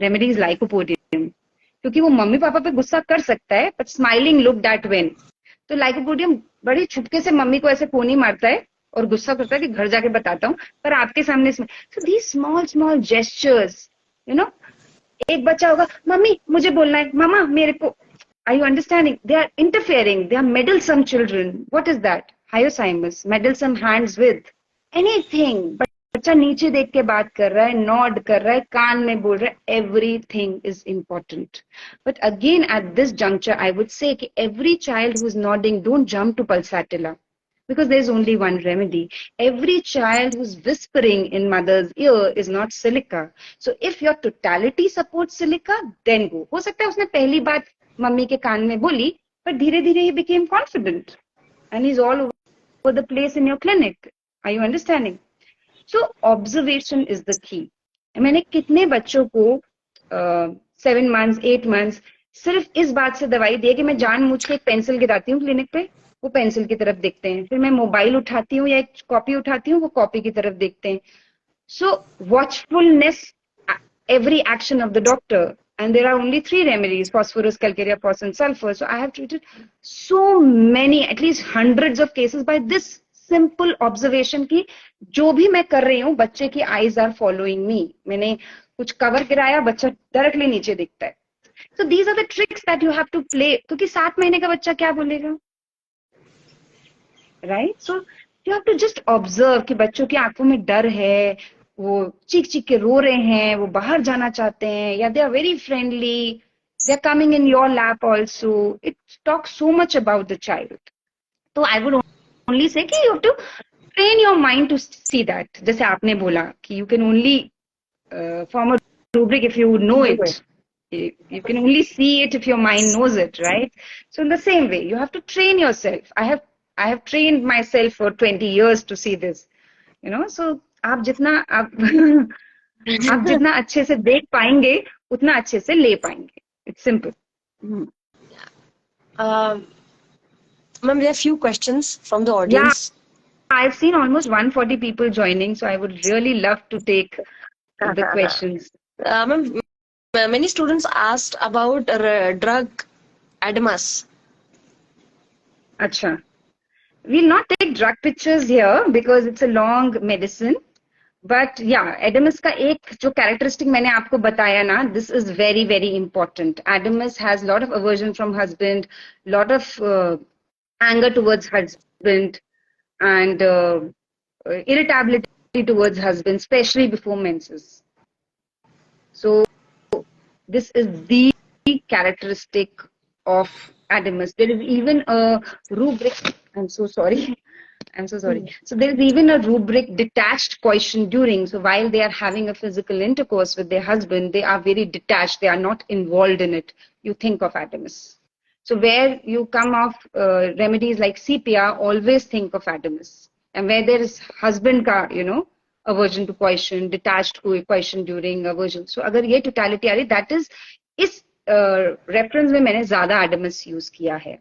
Remedy is lycopodium. क्योंकि वो मम्मी पापा पे गुस्सा कर सकता है, but smiling look that when. तो लाइकोपोडियम बड़ी छुपके से मम्मी को ऐसे पोनी मारता है और गुस्सा करता है कि घर जाके बताता हूँ, पर आपके सामने. सो दीज स्मॉल जेस्चर्स, एक बच्चा होगा, मम्मी मुझे बोलना है, मामा मेरे को. Are you understanding? They are interfering. They are meddlesome children. What is that? Hyoscyamus. Meddlesome hands with anything. बच्चा नीचे देख के बात कर रहा है, नॉड कर रहा है, कान में बोल रहा है. Everything is important. But again, at this juncture, I would say कि every child who is nodding, don't jump to pulsatilla. Because there's only one remedy. Every child who's whispering in mother's ear is not silica. So if your totality supports silica, then go. हो सकता है उसने पहली बात mummy के कान में बोली, पर धीरे धीरे he became confident. And he's all over the place in your clinic. Are you understanding? So observation is the key. मैंने कितने बच्चों को 7 months, 8 months सिर्फ इस बात से दवाई दी कि मैं जानबूझ के एक पेंसिल गिराती हूँ क्लिनिक पे, वो पेंसिल की तरफ देखते हैं. फिर मैं मोबाइल उठाती हूँ या एक कॉपी उठाती हूँ, वो कॉपी की तरफ देखते हैं. सो वॉचफुलनेस, every action of the doctor. And there are only 3 remedies: phosphorus, calcarea, phos, and sulfur. So I have treated so many, at least hundreds of cases by this simple observation कि जो भी मैं कर रही हूँ, बच्चे की eyes are following me. मैंने कुछ कवर गिराया, बच्चा डायरेक्टली नीचे दिखता है. So these are the tricks that you have to play. क्योंकि 7 महीने का बच्चा क्या बोलेगा? right? So you have to just observe कि बच्चों की आंखों में डर है, वो चीख चीख के रो रहे हैं, वो बाहर जाना चाहते हैं, या they are very friendly, they are coming in your lap also. It talks so much about the child. So I would only say कि you have to train your mind to see that. जैसे आपने बोला कि you can only form a rubric if you know it. You can only see it if your mind knows it, right? So in the same way, you have to train yourself. I have trained myself for 20 years to see this, so आप जितना आप आप जितना अच्छे से देख पाएंगे उतना अच्छे से ले पाएंगे. It's simple. Ma'am, there are few questions from the Yeah, audience. I've seen almost 140 people joining, so I would really love to take the questions. Ma'am, many students asked about drug Adamas. Acha. We'll not take drug pictures here because it's a long medicine. But yeah, Adamus का एक जो characteristic मैंने आपको बताया ना, this is very, very important. Adamus has a lot of aversion from husband, lot of anger towards husband, and irritability towards husband, especially before menses. So this is the characteristic of Adamus. There is even a rubric. I'm so sorry. So there is even a rubric, detached coition during. So while they are having a physical intercourse with their husband, they are very detached. They are not involved in it. You think of Adamus. So where you come off remedies like CPR, always think of Adamus. And where there is husband ka, aversion to coition, detached coition during aversion. So अगर ये totality आ रही, that is इस reference में मैंने ज़्यादा Adamus use किया है.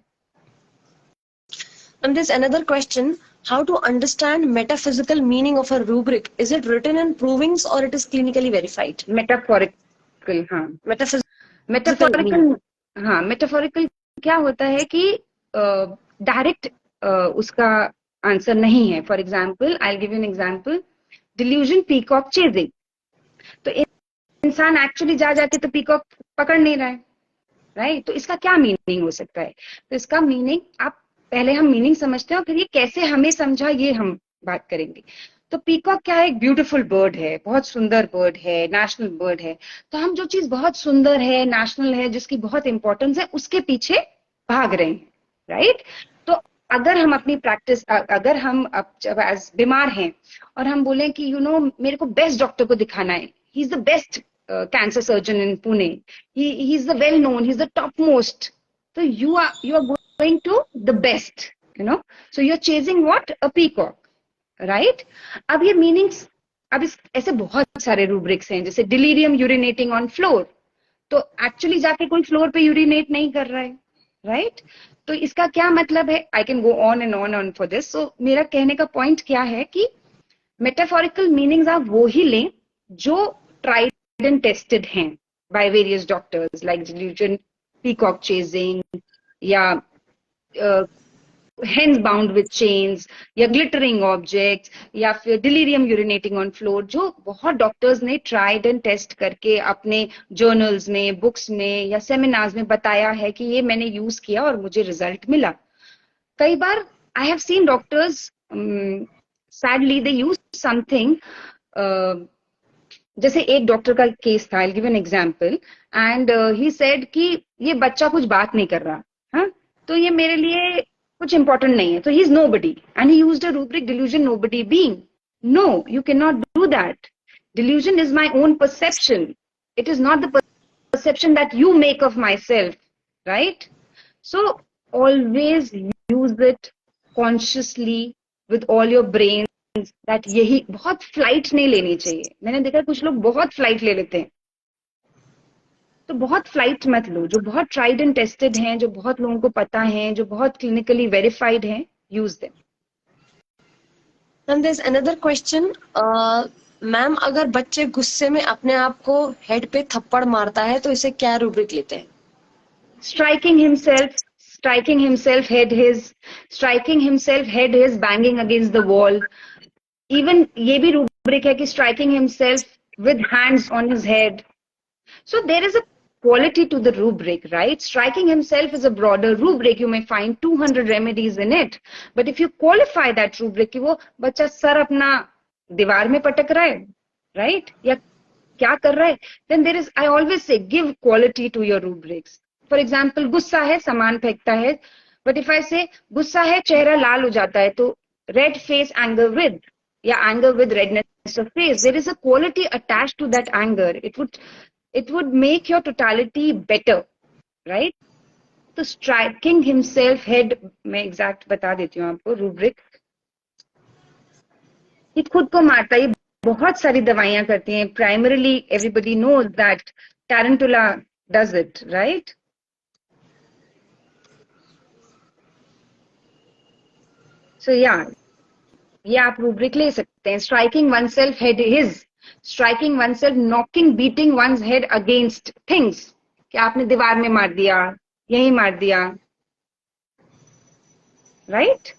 And there's another question: how to understand metaphysical meaning of a rubric? Is it written in provings or it is clinically verified? Metaphorical, हाँ. Metaphorical क्या होता है कि डायरेक्ट उसका आंसर नहीं है. For example, I give you an example, delusion peacock chasing. तो इंसान एक्चुअली जाके तो पीकॉक पकड़ नहीं रहा है, राइट? तो इसका क्या मीनिंग हो सकता है? तो इसका मीनिंग, आप पहले हम मीनिंग समझते हैं और फिर ये कैसे हमें समझा ये हम बात करेंगे. तो पीकॉक क्या है? एक ब्यूटीफुल बर्ड है, बहुत सुंदर बर्ड है, नेशनल बर्ड है. तो हम जो चीज बहुत सुंदर है, नेशनल है, जिसकी बहुत इंपॉर्टेंस है, उसके पीछे भाग रहे हैं, राइट? तो अगर हम अपनी प्रैक्टिस, अगर हम बीमार हैं और हम बोलें कि मेरे को बेस्ट डॉक्टर को दिखाना है, he is the best cancer surgeon in Pune, he's the well known, he's the topmost, so you are going to the best, so you're chasing what? A peacock, right? अब ये meanings, अब ऐसे बहुत सारे rubrics हैं, जैसे delirium urinating on floor, तो actually जाके कोई floor पे urinate नहीं कर रहा है, right? तो इसका क्या मतलब है? I can go on and on for this. So मेरा कहने का point क्या है कि metaphorical meanings आप वो ही लें जो tried and tested हैं by various doctors, like delusion, peacock chasing, या hens bound with chains, या glittering objects, या फिर delirium urinating on floor, जो बहुत डॉक्टर्स ने tried and test करके अपने journals में, books में या seminars में बताया है कि ये मैंने use किया और मुझे result मिला. कई बार I have seen doctors, sadly they use something, जैसे एक डॉक्टर का केस था, I'll give an example, and he said कि ये बच्चा कुछ बात नहीं कर रहा, हाँ, तो ये मेरे लिए कुछ important नहीं है, तो he is nobody, and he used a rubric, delusion nobody being. No, you cannot do that. Delusion is my own perception. It is not the perception that you make of myself, right? So always use it consciously with all your brain. That यही, बहुत flight नहीं लेनी चाहिए. मैंने देखा कुछ लोग बहुत फ्लाइट ले लेते हैं, तो बहुत फ्लाइट मत लो. जो बहुत ट्राइड एंड टेस्टेड हैं, जो बहुत लोगों को पता है, जो बहुत क्लिनिकली वेरीफाइड हैं, use them. And there's another question, ma'am अगर बच्चे गुस्से में अपने आप को हेड पे थप्पड़ मारता है तो इसे क्या रूब्रिक लेते हैं? striking himself head his banging against the wall. Even ये भी rubric है कि striking himself with hands on his head. So there is a quality to the rubric, right? Striking himself is a broader rubric. You may find 200 remedies in it. But if you qualify that rubric, कि वो बच्चा sir अपना दीवार में पटक रहा है, right? या क्या कर रहा है? Then there is, I always say, give quality to your rubrics. For example, गुस्सा है, सामान फेंकता है. But if I say, गुस्सा है, चेहरा लाल हो जाता है, तो red face anger with, या anger with redness of face, there is a quality attached to that anger. It would make your totality better, right? So striking himself head, मैं exact बता देती हूँ आपको rubric. ये खुद को मारता है, बहुत सारी दवाइयां करती हैं. Primarily, everybody knows that tarantula does it, right? So yeah, ये आप rubric ले सकते हैं. Striking oneself head is striking oneself, knocking, beating one's head against things. कि आपने दीवार में मार दिया, यहीं मार दिया, right?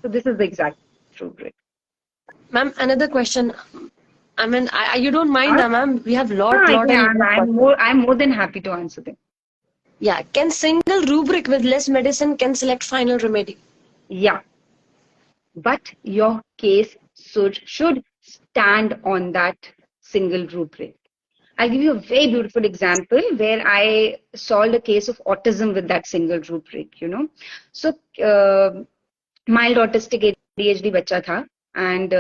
So this is the exact rubric. Ma'am, another question. I mean, you don't mind, ma'am? We have lot. I'm more than happy to answer them. Yeah, can single rubric with less medicine can select final remedy? Yeah, but your case should stand on that single rubric. I'll give you a very beautiful example where I solved a case of autism with that single rubric, you know. So, mild autistic ADHD बच्चा था, and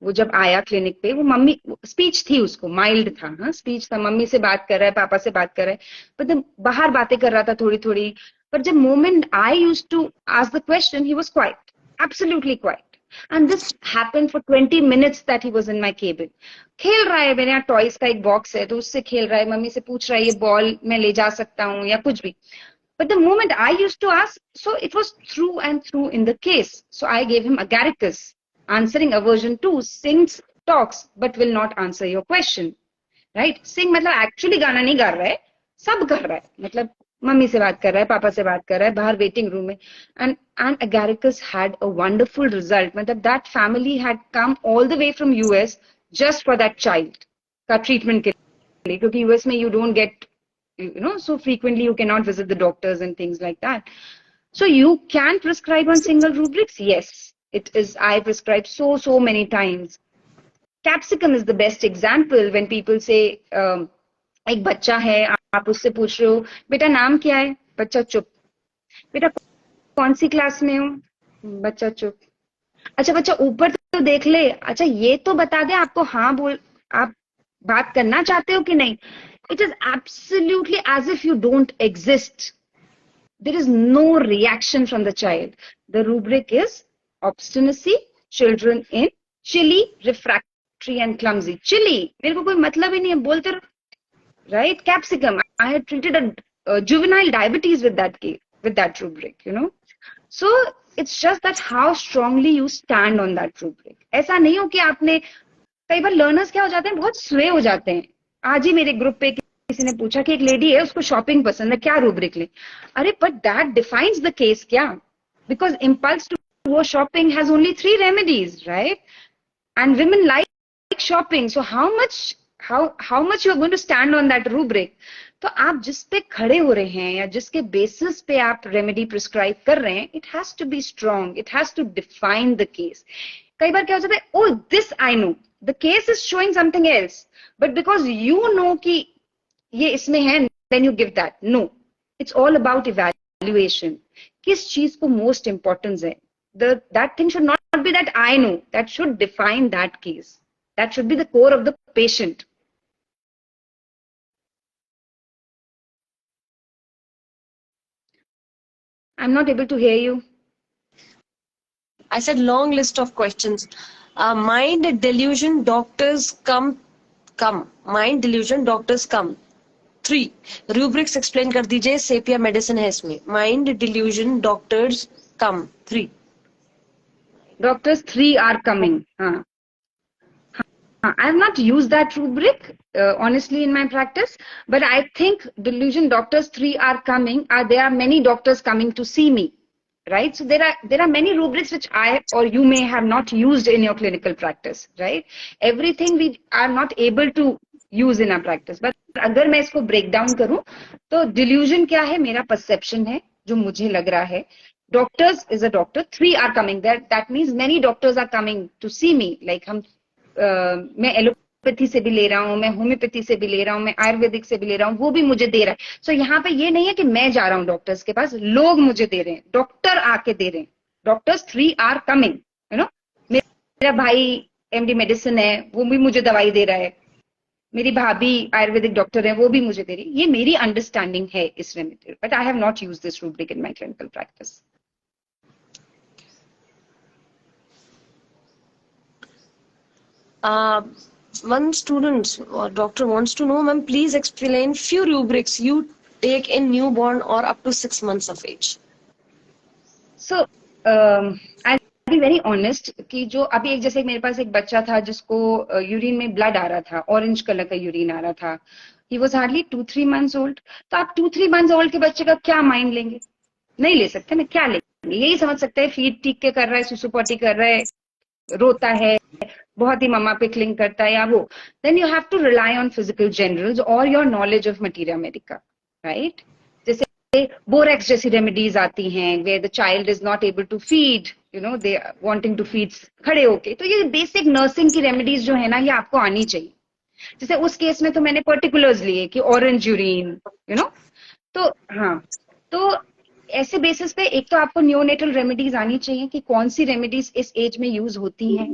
वो जब आया clinic पे, वो mummy speech थी उसको, mild था, हाँ स्पीच था, मम्मी से बात कर रहा है, पापा से बात कर रहा है, पर बाहर बातें कर रहा था थोड़ी थोड़ी, पर जब moment I used to ask the question, he was quiet, absolutely quiet. And this happened for 20 minutes that he was in my cabin. खेल रहा है, मेरे यहाँ टॉयज का एक बॉक्स है, तो उससे खेल रहा है, मम्मी से पूछ रहा है ये बॉल मैं ले जा सकता हूँ या कुछ भी. But the moment I used to ask, so it was through and through in the case. So I gave him agaricus, answering aversion to, sings, talks, but will not answer your question. Right? Sing मतलब actually गाना नहीं गा रहा है, सब कर रहा है, मतलब मम्मी से बात कर रहा है, पापा से बात कर रहा है, बाहर वेटिंग रूम में. And agaricus had a wonderful result. मतलब that family had come all the way from US just for that child का treatment के लिए, क्योंकि US में you don't get, you know, so frequently you cannot visit the doctors and things like that. So you can prescribe on single rubrics. Yes, it is. I prescribe so many times. Capsicum is the best example when people say, एक बच्चा है, आप उससे पूछ रहे हो बेटा नाम क्या है, बच्चा चुप. बेटा कौन सी क्लास में हो, बच्चा चुप. अच्छा बच्चा ऊपर तो देख ले, अच्छा ये तो बता दे आपको हाँ बोल, आप बात करना चाहते हो कि नहीं. It is absolutely as if you don't exist. There is no reaction from the child. The rubric is obstinacy, children in, chilly, refractory and clumsy. Chilly, मेरे को कोई मतलब ही नहीं है, बोलते रहो. Right? Capsicum, I had treated a juvenile diabetes with that rubric, you know. So it's just that how strongly you stand on that rubric. ऐसा नहीं हो कि आपने, कई बार learners क्या हो जाते हैं, बहुत sway हो जाते हैं. आज ही मेरे ग्रुप पे किसी ने पूछा कि एक लेडी है, उसको शॉपिंग पसंद है, क्या रूब्रिक ले. अरे but that defines the case क्या, बिकॉज इम्पल्स टू वो shopping has only 3 remedies, right, and women like shopping, so how much you are going to stand on that rubric. तो आप जिस पे खड़े हो रहे हैं या जिसके बेसिस पे आप रेमेडी प्रिस्क्राइब कर रहे हैं, it has to be strong, it has to define the case. कई बार क्या हो जाता है, oh this I know, the case is showing something else, but because you know कि ये इसमें है, then you give that. No, it's all about evaluation. किस चीज को मोस्ट इंपॉर्टेंस है, that thing should not be that I know, that should define that case. That should be the core of the patient. I'm not able to hear you. I said long list of questions. Mind delusion, doctors come. Mind delusion, doctors come. 3 rubrics explain कर दीजिए, sepia medicine है इसमें. Mind delusion, doctors come. 3 doctors 3 are coming. I have not used that rubric honestly in my practice, but I think delusion doctors 3 are coming. There are many doctors coming to see me, right? So there are many rubrics which I or you may have not used in your clinical practice, right? Everything we are not able to use in a practice. But अगर मैं इसको break down करूं तो delusion क्या है, मेरा perception है जो मुझे लग रहा है. Doctors is a doctor, 3 are coming. That means many doctors are coming to see me. Like मैं एलोपैथी से भी ले रहा हूँ, मैं होम्योपैथी से भी ले रहा हूँ, मैं आयुर्वेदिक से भी ले रहा हूँ, वो भी मुझे दे रहा है. सो यहाँ पे ये नहीं है कि मैं जा रहा हूँ डॉक्टर्स के पास, लोग मुझे दे रहे हैं, डॉक्टर आके दे रहे हैं. Doctors 3 are coming, you know. मेरा भाई एमडी मेडिसिन है, वो भी मुझे दवाई दे रहा है. मेरी भाभी आयुर्वेदिक डॉक्टर है, वो भी मुझे दे रही है. ये मेरी अंडरस्टैंडिंग है इस remedy, but I have not used this rubric in my clinical practice. One student or doctor wants to know, ma'am, please explain few rubrics you take in newborn or up to 6 months of age. So, I'll be very honest कि जो अभी एक जैसे मेरे पास एक बच्चा था जिसको यूरिन में ब्लड आ रहा था, ऑरेंज कलर का यूरिन आ रहा था. He was hardly 2-3 months old. तो आप 2-3 months old के बच्चे का क्या माइंड लेंगे? नहीं ले सकते ना. क्या लेंगे? यही समझ सकते हैं फीड ठीक के कर रहा है, सुसु पॉटी कर रहा है, रोता है, बहुत ही मम्मा पे क्लिंग करता है या वो. Then you have to rely on physical generals और your knowledge of materia medica, right. जैसे बोरेक्स जैसी रेमेडीज आती हैं where the child is not able to feed, you know, they wanting to feed खड़े होके. तो ये बेसिक नर्सिंग की रेमेडीज जो है ना, ये आपको आनी चाहिए. जैसे उस केस में तो मैंने पर्टिकुलर्स लिए कि ऑरेंज यूरिन, यू नो. तो हाँ, तो ऐसे बेसिस पे एक तो आपको न्योनेटल रेमेडीज आनी चाहिए कि कौन सी रेमेडीज इस एज में यूज होती हैं,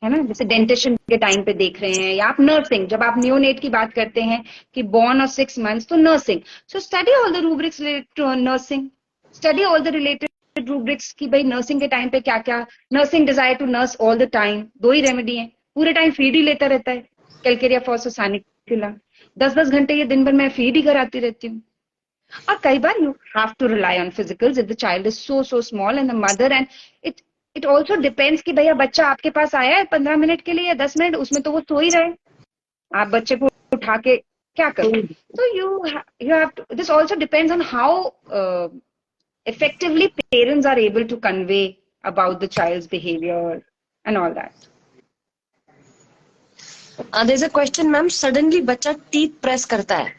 है ना. जैसे डेंटिशन के टाइम पे देख रहे हैं, या आप नर्सिंग, जब आप न्योनेट की बात करते हैं कि बॉर्न और 6 months, तो nursing. So study all the rubrics related to nursing. Study all the related rubrics की भाई नर्सिंग के टाइम पे क्या क्या. Nursing desire to nurse all the time, 2 ही रेमेडी है. पूरे टाइम फीड ही लेता रहता है, कैलकेरिया फॉस्फोसानिकुला. 10-10 घंटे ये दिन भर मैं फीड ही कराती रहती हूँ. और कई बार you have to rely on physicals if the child is so small and the mother. And it also depends कि भैया बच्चा आपके पास आया है 15 मिनट के लिए या 10 मिनट, उसमें तो वो सो ही रहे, आप बच्चे को उठा के क्या करें. तो you have to, this also depends on how effectively parents are able to convey about the child's behavior and all that. There's a question, ma'am. Suddenly बच्चा teeth press करता है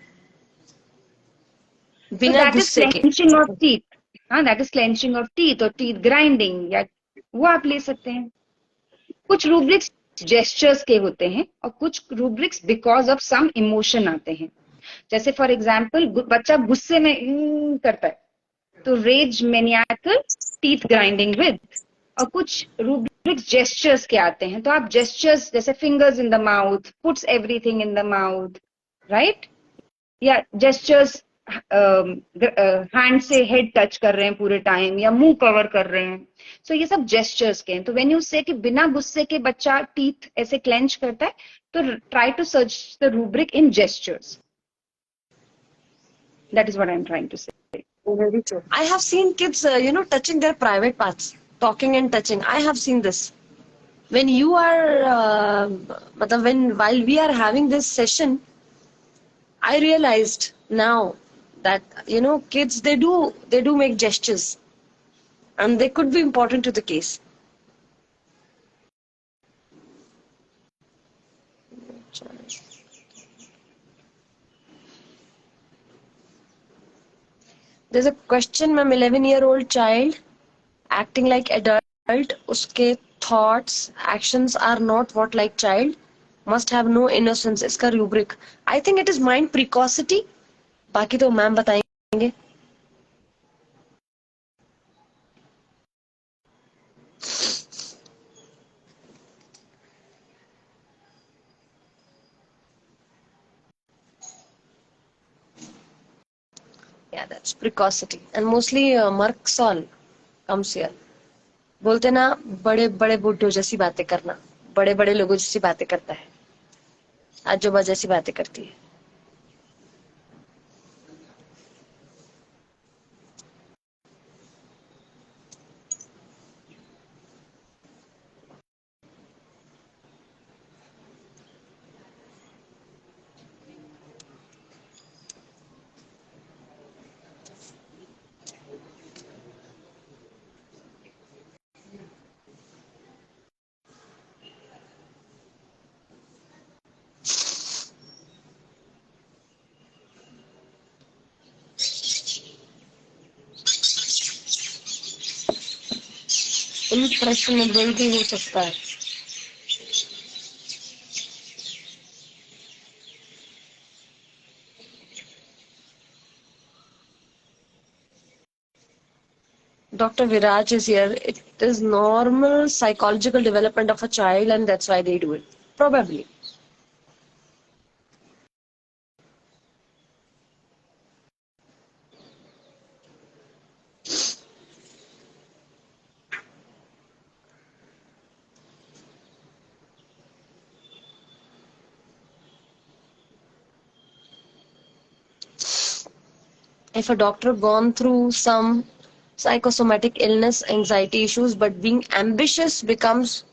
So बिना that is गुस्से के. clenching of teeth. हाँ, that is clenching of teeth or teeth grinding, या वो आप ले सकते हैं. कुछ रूब्रिक्स जेस्चर्स के होते हैं और कुछ rubrics because of some emotion आते हैं. जैसे फॉर एग्जाम्पल बच्चा गुस्से में करता है तो रेज मैनियाकल टीथ ग्राइंडिंग विद. और कुछ रूब्रिक्स जेस्चर्स के आते हैं, तो आप जेस्चर्स जैसे fingers in the mouth, puts everything in the mouth, right. या जेस्चर्स हैंड से हेड टच कर रहे हैं पूरे टाइम, या मुंह कवर कर रहे हैं. सो ये सब जेस्चर्स के हैं. तो व्हेन यू से कि बिना गुस्से के बच्चा टीथ ऐसे क्लेंच करता है, तो try to search the rubric in gestures. That is what I am trying to say. Very true. I have seen kids, touching their private parts, talking and touching. I have seen this. When you are, while we are having this session, I realized now that kids they do make gestures, and they could be important to the case. There's a question, ma'am. 11-year-old child acting like adult. Uske thoughts, actions are not what like child. Must have no innocence. इसका rubric. I think it is mind precocity. बाकी तो ma'am बताएंगे. Yeah, that's precocity. And mostly Merksol comes here. बोलते ना, बड़े बड़े बुड्ढों जैसी बातें करना, बड़े बड़े लोगों जैसी बातें करता है, आजोबा जैसी बातें करती है. इम्प्रेशनेबल भी हो सकता है. Dr. Viraj is here. It is normal psychological development of a child, and that's why they do it. Probably. If a doctor gone through some psychosomatic illness, anxiety issues, but being ambitious becomes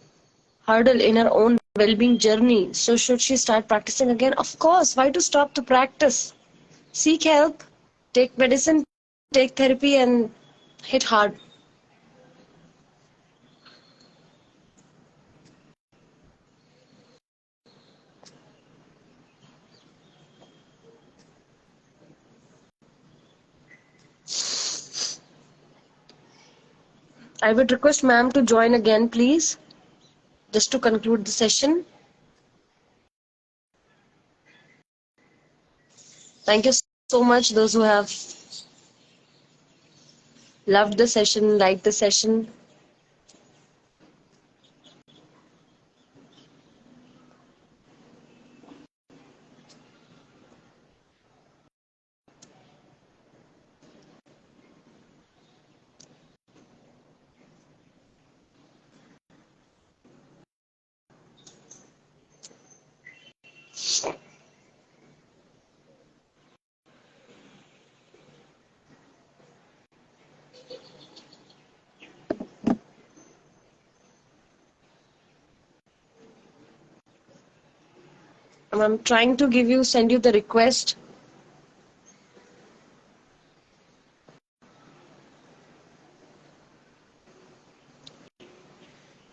hurdle in her own well-being journey, so should she start practicing again? Of course. Why to stop the practice? Seek help, take medicine, take therapy, and hit hard. I would request ma'am to join again, please, just to conclude the session. Thank you so much, those who have loved the session, liked the session. I'm trying to send you the request.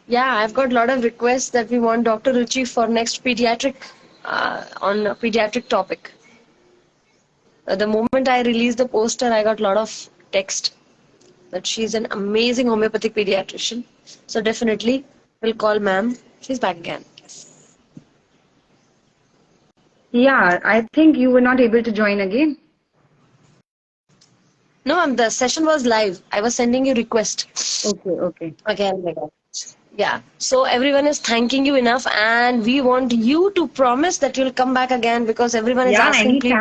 Yeah, I've got a lot of requests that we want Dr. Ruchi for next pediatric, on a pediatric topic. The moment I released the poster, I got a lot of text that she's an amazing homeopathic pediatrician. So definitely, we'll call ma'am. She's back again. Yeah, I think you were not able to join again. No, ma'am, the session was live. I was sending you request. Okay. Again. Yeah. So everyone is thanking you enough, and we want you to promise that you'll come back again, because everyone is Yeah, asking, please.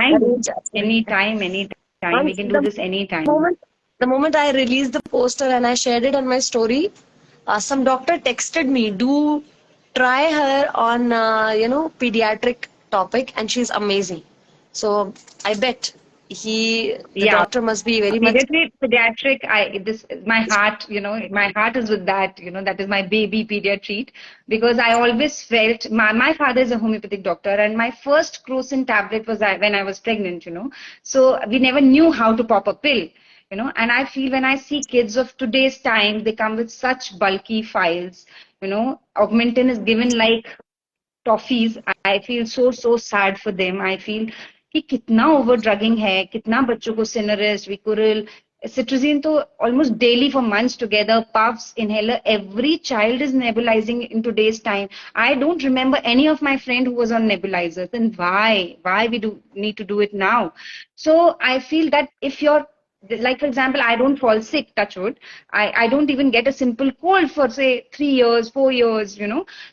anytime. We can do this anytime. The moment I released the poster and I shared it on my story, some doctor texted me, do try her on, pediatric topic, and she's amazing. So I bet the doctor must be very much. Pediatric, my heart is with that, that is my baby pediatric, because I always felt, my father is a homeopathic doctor, and my first crocin tablet was when I was pregnant, so we never knew how to pop a pill, and I feel when I see kids of today's time, they come with such bulky files, Augmentin is given like toffees I feel so sad for them I feel कि कितना over ड्रगिंग है कितना बच्चों को सिनरिस्ट विकुरिल cetirizine तो almost daily for months together puffs inhaler every child is nebulizing in today's time I don't remember any of my friend who was on nebulizers then why we do need to do it now so I feel that if you're like for example I don't fall sick touch wood I don't even get a simple cold for say 3 years 4 years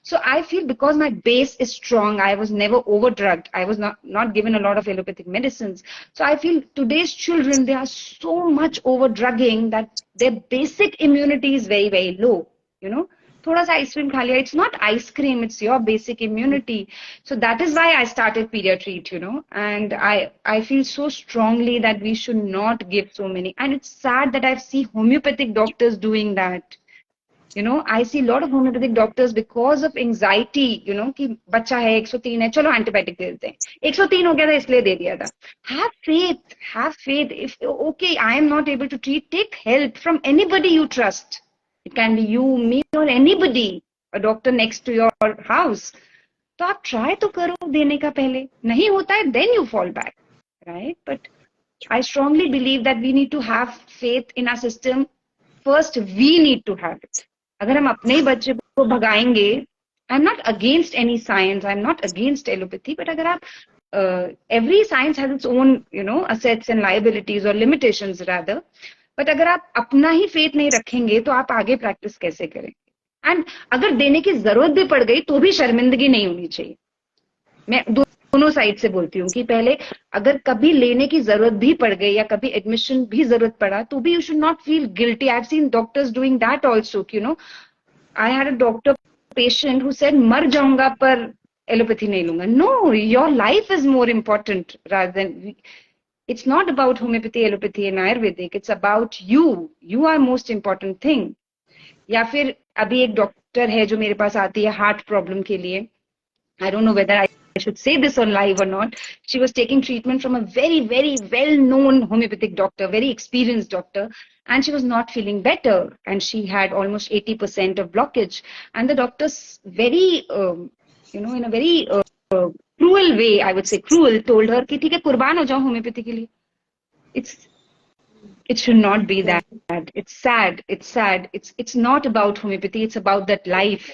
so I feel because my base is strong I was never over drugged I was not given a lot of allopathic medicines so I feel today's children they are so much over drugging that their basic immunity is very low thoda sa ice cream kha liya it's not ice cream it's your basic immunity so that is why I started pediatric and I feel so strongly that we should not give so many and it's sad that I see homeopathic doctors doing that I see a lot of homeopathic doctors because of anxiety कि बच्चा है 103 है चलो antibiotic दे देते हैं 103 हो गया था इसलिए दे दिया था have faith if okay I am not able to treat take help from anybody you trust it can be you me or anybody a doctor next to your house तो आप ट्राई तो करो देने का पहले नहीं होता है then you fall back right but I strongly believe that we need to have faith in our system first we need to have it अगर हम अपने ही बच्चे को भगाएंगे, I am not against any science, I am not against allopathy, but अगर आप every science has its own, assets and liabilities or limitations rather. But अगर आप अपना ही फेथ नहीं रखेंगे तो आप आगे प्रैक्टिस कैसे करेंगे? एंड अगर देने की जरूरत भी पड़ गई तो भी शर्मिंदगी नहीं होनी चाहिए. मैं दोनों साइड से बोलती हूँ कि पहले अगर कभी लेने की जरूरत भी पड़ गई या कभी एडमिशन भी जरूरत पड़ा तो भी you should not feel guilty. I have seen doctors doing that also. I had a doctor patient who said मर जाऊंगा पर एलोपैथी नहीं लूंगा. No, your life is more important rather than. It's not about homeopathy, allopathy and Ayurvedic. It's about you. You are most important thing. या फिर अभी एक doctor है जो मेरे पास आती है हार्ट प्रॉब्लम के लिए. I don't know whether I should say this on live or not. She was taking treatment from a very, very well-known homeopathic doctor, very experienced doctor, and she was not feeling better. And she had almost 80% of blockage. And the doctor's very, in a very cruel way, I would say cruel, told her कि ठीक है कुर्बान हो जाओ homeopathy के लिए. It should not be that. It's sad. It's not about homeopathy. It's about that life,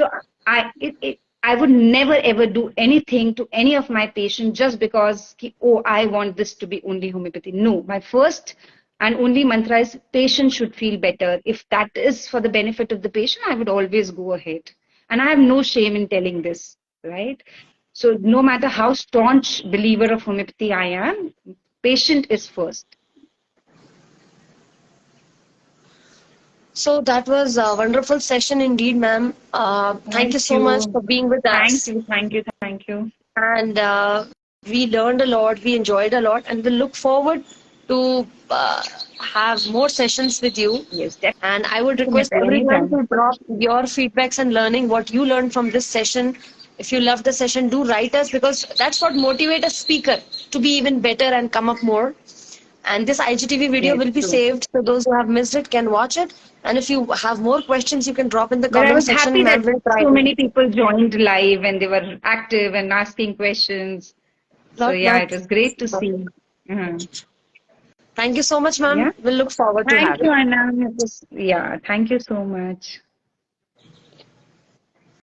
So I would never ever do anything to any of my patients just because I want this to be only homeopathy. No, my first and only mantra is patient should feel better. If that is for the benefit of the patient, I would always go ahead. And I have no shame in telling this, right? So no matter how staunch believer of homeopathy I am, patient is first. So that was a wonderful session indeed, ma'am. Thank you so much for being with us. Thank you. And we learned a lot, we enjoyed a lot, and we'll look forward to have more sessions with you. Yes, definitely. And I would request everyone to drop your feedbacks and learning what you learned from this session. If you love the session, do write us, because that's what motivates a speaker to be even better and come up more. And this IGTV video will be saved, so those who have missed it can watch it. And if you have more questions, you can drop in the comment section. I was happy that so many people joined live and they were active and asking questions. So yeah, it was great to see. Thank you so much, ma'am. We'll look forward to having you. Thank you, Anna. Thank you so much.